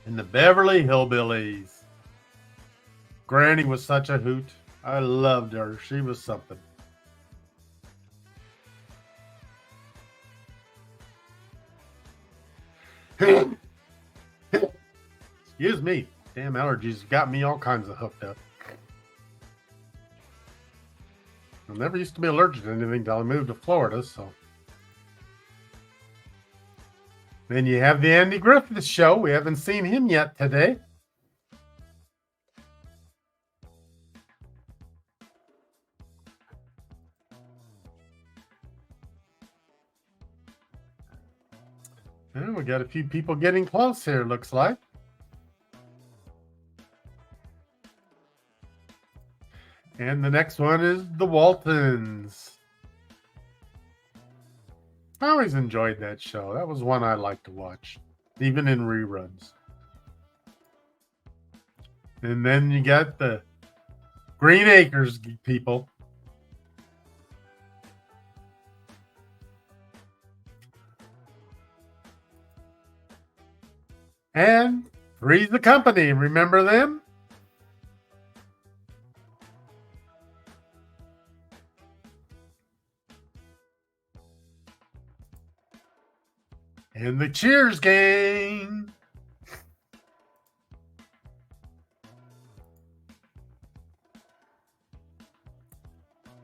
And the Beverly Hillbillies. Granny was such a hoot. I loved her. She was something. Excuse me. Damn allergies got me all kinds of hooked up. I never used to be allergic to anything until I moved to Florida, so. Then you have the Andy Griffith Show. We haven't seen him yet today. And we got a few people getting close here, looks like. And the next one is the Waltons. I always enjoyed that show. That was one I liked to watch, even in reruns. And then you got the Green Acres people. And Three's the Company. Remember them? And the Cheers gang.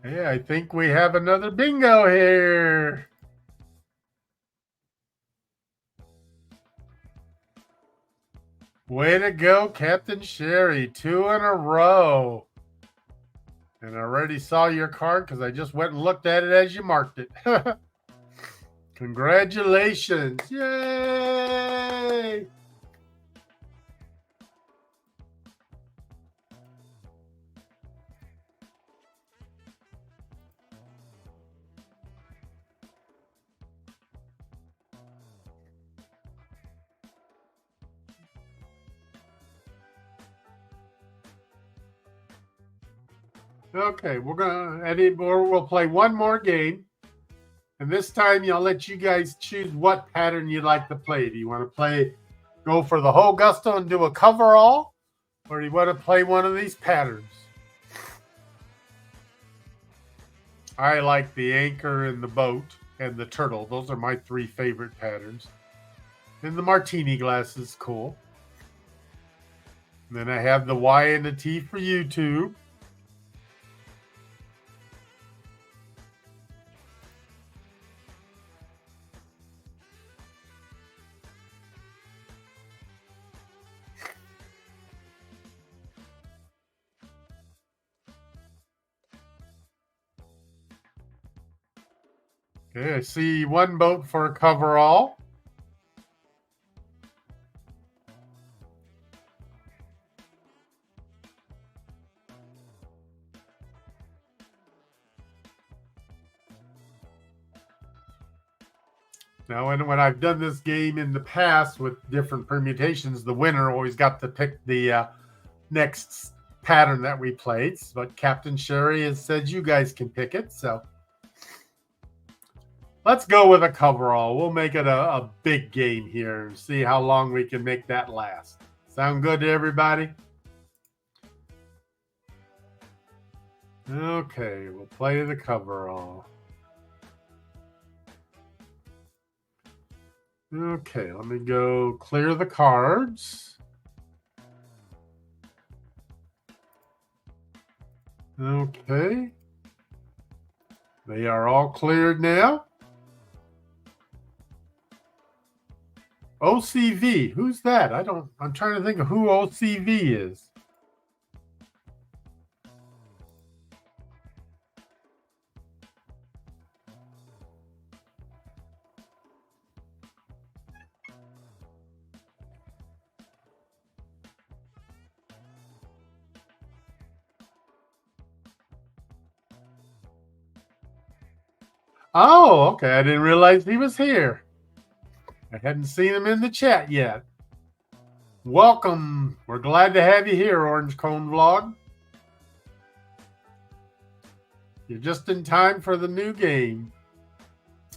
Hey, I think we have another bingo here. Way to go, Captain Sherry. 2 in a row. And I already saw your card because I just went and looked at it as you marked it. Congratulations. Yay! Okay, we'll play one more game. And this time I'll let you guys choose what pattern you'd like to play. Do you want to go for the whole gusto and do a coverall? Or do you want to play one of these patterns? I like the anchor and the boat and the turtle. Those are my 3 favorite patterns. And the martini glass is cool. And then I have the Y and the T for YouTube. Okay, I see one boat for a coverall. Now, when I've done this game in the past with different permutations, the winner always got to pick the next pattern that we played. But Captain Sherry has said you guys can pick it, so let's go with a coverall. We'll make it a big game here and see how long we can make that last. Sound good to everybody? Okay, we'll play the coverall. Okay, let me go clear the cards. Okay. They are all cleared now. OCV, who's that? I'm trying to think of who OCV is. Oh, okay. I didn't realize he was here. I hadn't seen him in the chat yet. Welcome. We're glad to have you here, Orange Cone Vlog. You're just in time for the new game.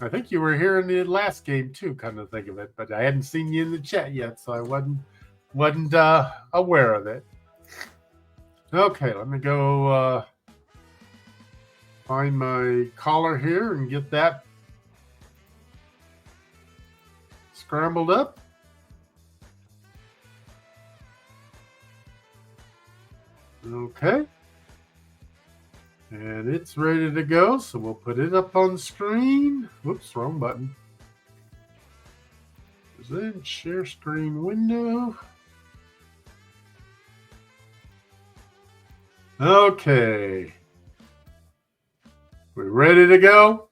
I think you were here in the last game too, kind of think of it, but I hadn't seen you in the chat yet, so I wasn't aware of it. Okay, let me go find my collar here and get that scrambled up. Okay. And it's ready to go, so we'll put it up on screen. Whoops, wrong button. Present, share screen window. Okay. We're ready to go.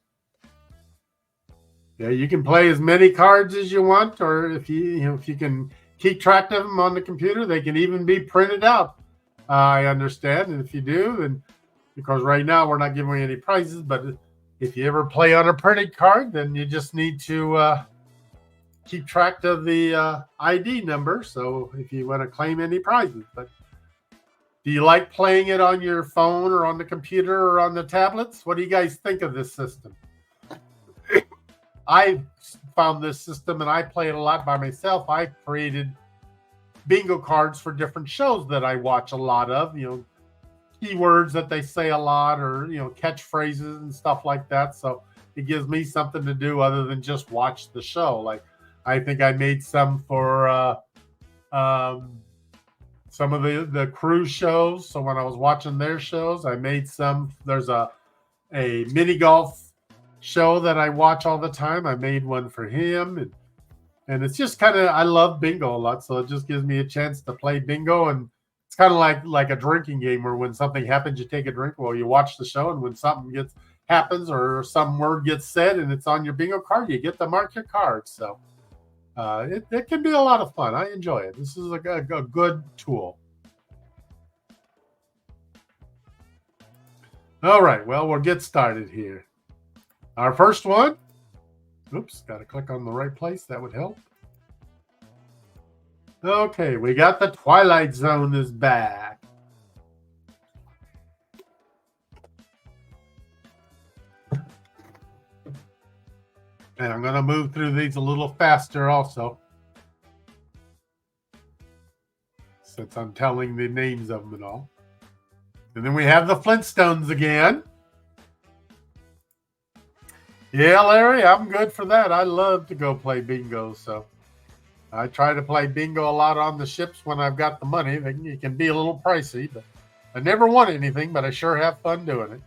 Yeah, you can play as many cards as you want, or if you can keep track of them on the computer, they can even be printed out. I understand, and if you do, then because right now we're not giving away any prizes, but if you ever play on a printed card, then you just need to keep track of the ID number. So if you want to claim any prizes, but do you like playing it on your phone or on the computer or on the tablets? What do you guys think of this system? I found this system and I play it a lot by myself. I created bingo cards for different shows that I watch a lot of, keywords that they say a lot, or catchphrases and stuff like that. So it gives me something to do other than just watch the show. Like I think I made some for some of the cruise shows. So when I was watching their shows, I made some. There's a mini golf show that I watch all the time. I made one for him, and it's just kind of, I love bingo a lot, so it just gives me a chance to play bingo. And it's kind of like a drinking game where when something happens, you take a drink. Well, you watch the show, and when something happens or some word gets said and it's on your bingo card, you get to mark your card. So it can be a lot of fun. I enjoy it. This is a good tool. All right, well, we'll get started here. Our first one. Oops, got to click on the right place. That would help. Okay, we got the Twilight Zone is back. And I'm going to move through these a little faster also, since I'm telling the names of them and all. And then we have the Flintstones again. Yeah, Larry, I'm good for that. I love to go play bingo, so I try to play bingo a lot on the ships when I've got the money. It can be a little pricey, but I never won anything, but I sure have fun doing it.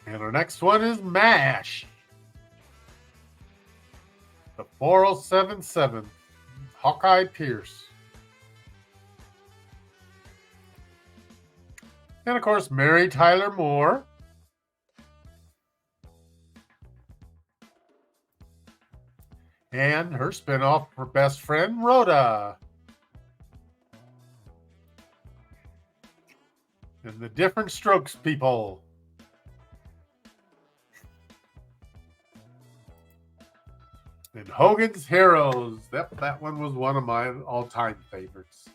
And our next one is MASH. The 4077, Hawkeye Pierce. And, of course, Mary Tyler Moore. And her spinoff for best friend, Rhoda. And the Different Strokes people. And Hogan's Heroes. That one was one of my all-time favorites.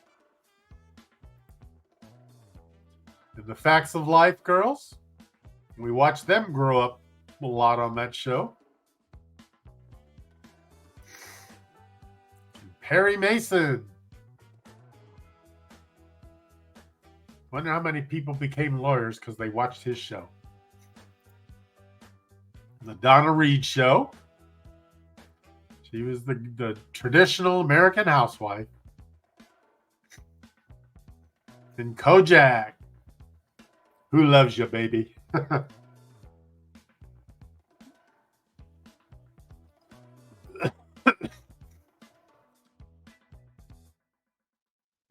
And the Facts of Life girls. We watched them grow up a lot on that show. And Perry Mason. Wonder how many people became lawyers because they watched his show. The Donna Reed Show. She was the traditional American housewife. And Kojak. Who loves you, baby?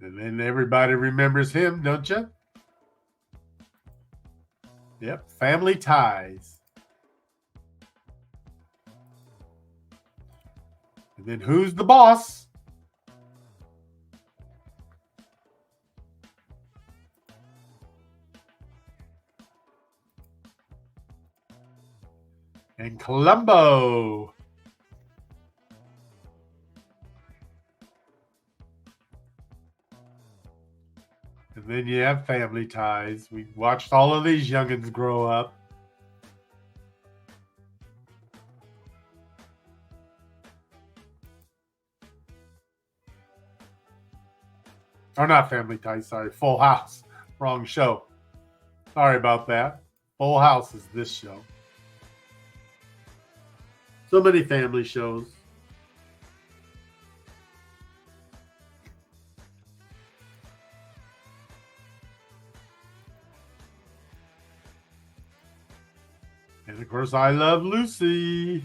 And then everybody remembers him, don't you? Yep, Family Ties. And then Who's the Boss? And Columbo. And then you have Family Ties. We watched all of these youngins grow up. Or not Family Ties, sorry. Full House. Wrong show. Sorry about that. Full House is this show. So many family shows. And of course, I Love Lucy.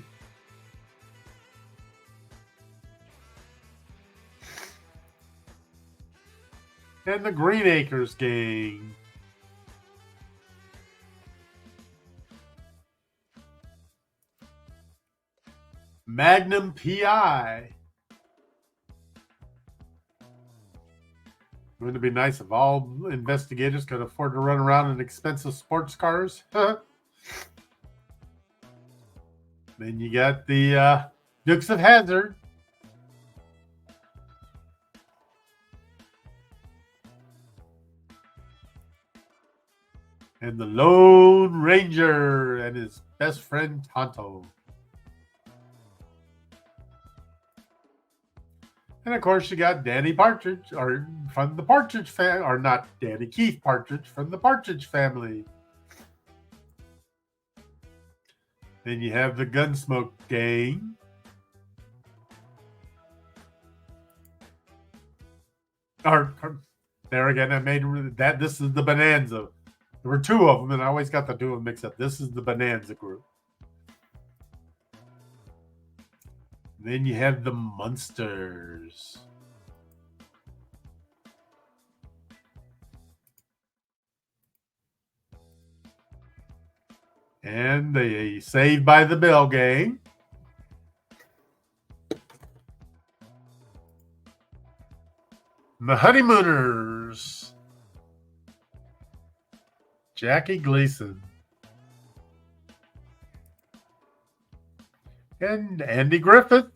And the Green Acres Gang. Magnum PI. Wouldn't it be nice if all investigators could afford to run around in expensive sports cars? Then you got the Dukes of Hazzard. And the Lone Ranger and his best friend Tonto. And of course, you got Danny Partridge, or from the Partridge family, or not Danny, Keith Partridge from the Partridge Family. Then you have the Gunsmoke Gang. Or there again, I made that. This is the Bonanza. There were two of them, and I always got the two of them mixed up. This is the Bonanza group. Then you have the Munsters. And the Saved by the Bell Gang. The Honeymooners. Jackie Gleason. And Andy Griffith.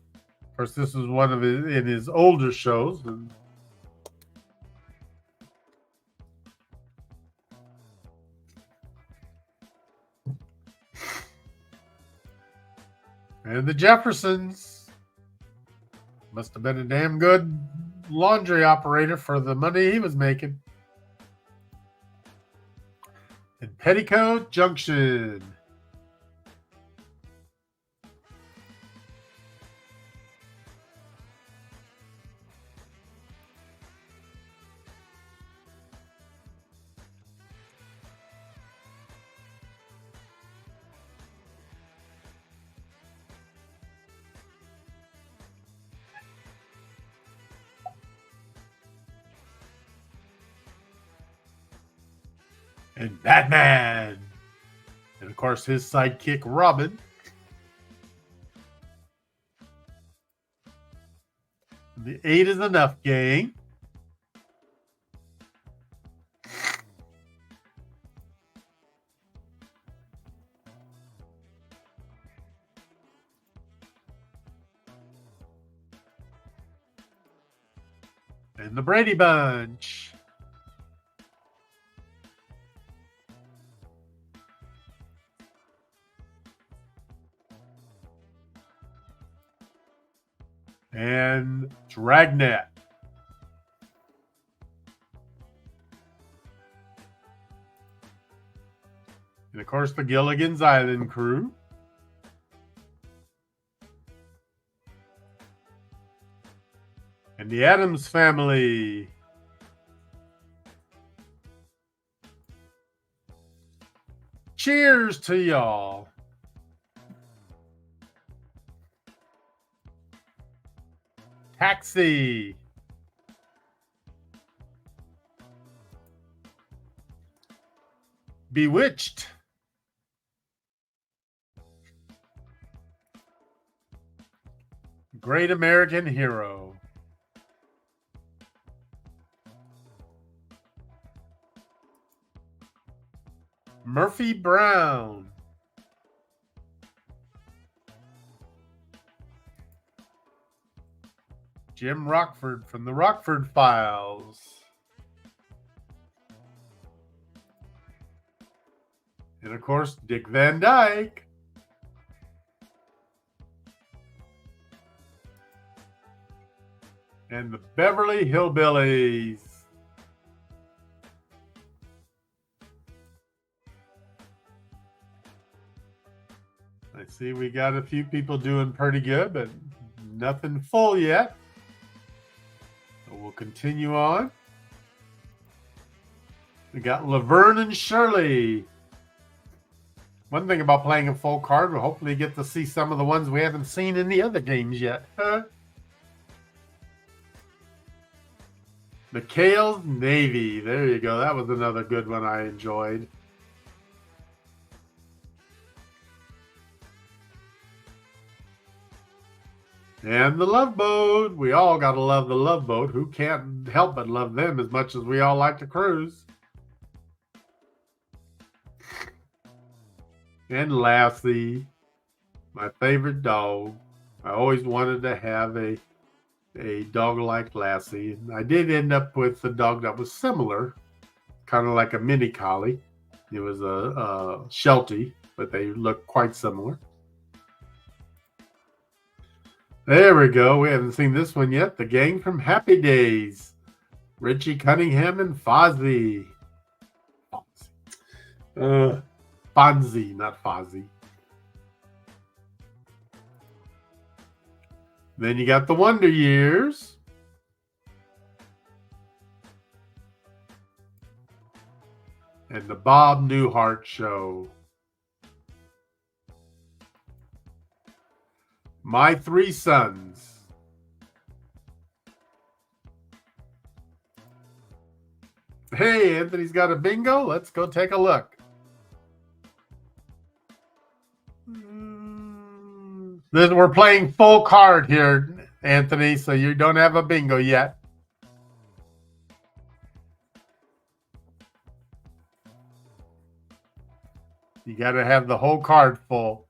Of course, this is one of his older shows. And the Jeffersons. Must have been a damn good laundry operator for the money he was making. And Petticoat Junction. And Batman. And of course, his sidekick, Robin. The 8 is Enough Gang. And the Brady Bunch. And Dragnet. And of course, the Gilligan's Island crew. And the Addams Family. Cheers to y'all. Taxi. Bewitched. Great American Hero. Murphy Brown. Jim Rockford from the Rockford Files. And of course, Dick Van Dyke. And the Beverly Hillbillies. I see we got a few people doing pretty good, but nothing full yet. So we'll continue on. We got Laverne and Shirley. One thing about playing a full card, we'll hopefully get to see some of the ones we haven't seen in the other games yet. McHale's Navy. There you go. That was another good one I enjoyed. And the Love Boat. We all got to love the Love Boat. Who can't help but love them as much as we all like to cruise? And Lassie, my favorite dog. I always wanted to have a dog like Lassie. And I did end up with a dog that was similar, kind of like a mini collie. It was a Sheltie, but they look quite similar. There we go. We haven't seen this one yet. The Gang from Happy Days. Richie Cunningham and Fozzie. Fonzie, not Fozzie. Then you got the Wonder Years. And the Bob Newhart Show. My Three Sons. Hey, Anthony's got a bingo. Let's go take a look. We're playing full card here, Anthony, so you don't have a bingo yet. You got to have the whole card full.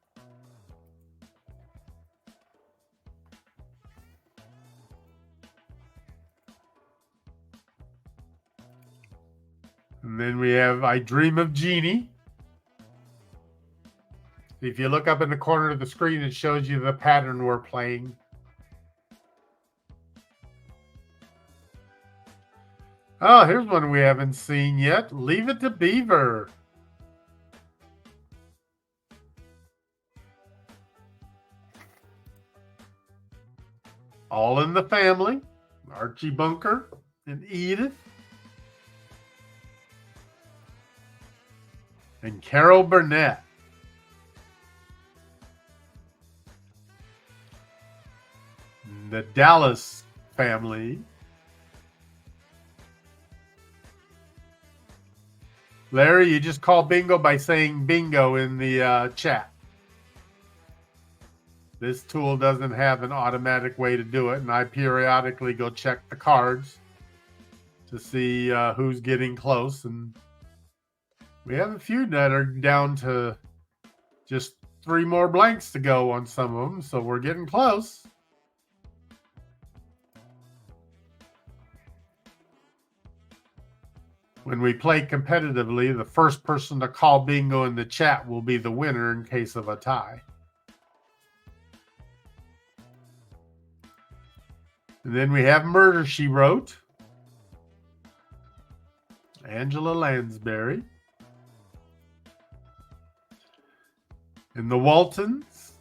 And then we have I Dream of Jeannie. If you look up in the corner of the screen, it shows you the pattern we're playing. Oh, here's one we haven't seen yet. Leave It to Beaver. All in the Family. Archie Bunker and Edith. And Carol Burnett. The Dallas Family. Larry, you just call bingo by saying bingo in the chat. This tool doesn't have an automatic way to do it, and I periodically go check the cards to see who's getting close. And we have a few that are down to just 3 more blanks to go on some of them, so we're getting close. When we play competitively, the first person to call bingo in the chat will be the winner in case of a tie. And then we have Murder, She Wrote. Angela Lansbury. And the Waltons.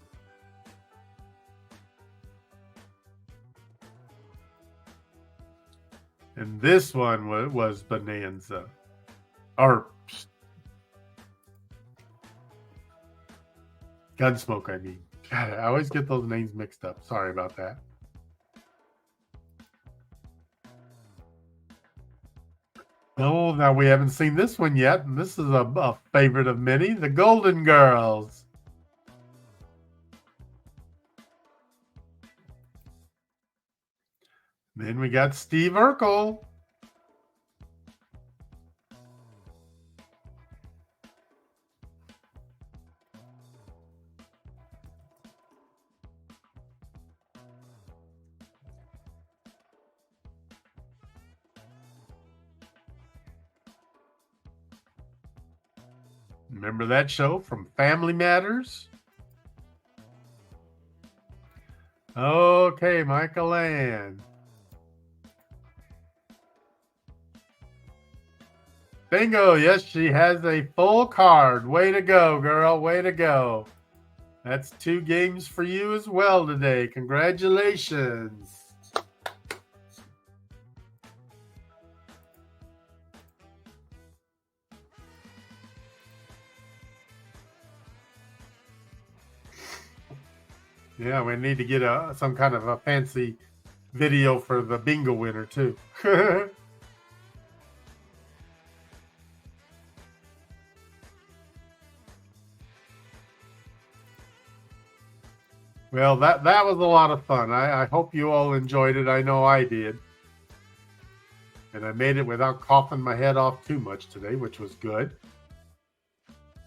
And this one was Bonanza. Or Gunsmoke, I mean. God, I always get those names mixed up. Sorry about that. Oh, now we haven't seen this one yet. And this is a favorite of many, the Golden Girls. Then we got Steve Urkel. Remember that show from Family Matters? Okay, Michael Ann. Bingo. Yes, she has a full card. Way to go, girl. Way to go. That's 2 games for you as well today. Congratulations. Yeah, we need to get some kind of a fancy video for the bingo winner too. Well, that was a lot of fun. I hope you all enjoyed it. I know I did. And I made it without coughing my head off too much today, which was good.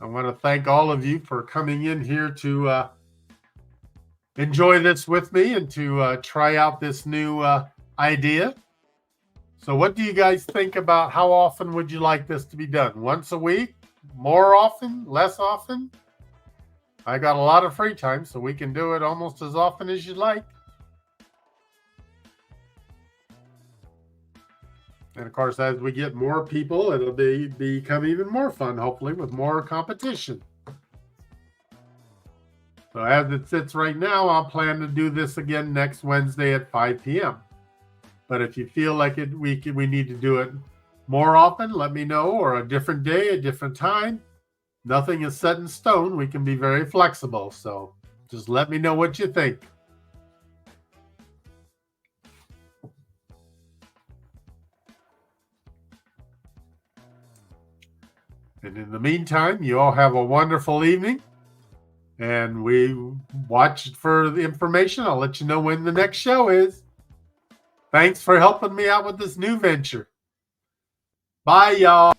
I want to thank all of you for coming in here to enjoy this with me and to try out this new idea. So what do you guys think about how often would you like this to be done? Once a week? More often? Less often? I got a lot of free time, so we can do it almost as often as you'd like. And of course, as we get more people, it'll become even more fun, hopefully, with more competition. So as it sits right now, I'll plan to do this again next Wednesday at 5 p.m. But if you feel like we need to do it more often, let me know, or a different day, a different time. Nothing is set in stone. We can be very flexible. So just let me know what you think. And in the meantime, you all have a wonderful evening. And we watch for the information. I'll let you know when the next show is. Thanks for helping me out with this new venture. Bye, y'all.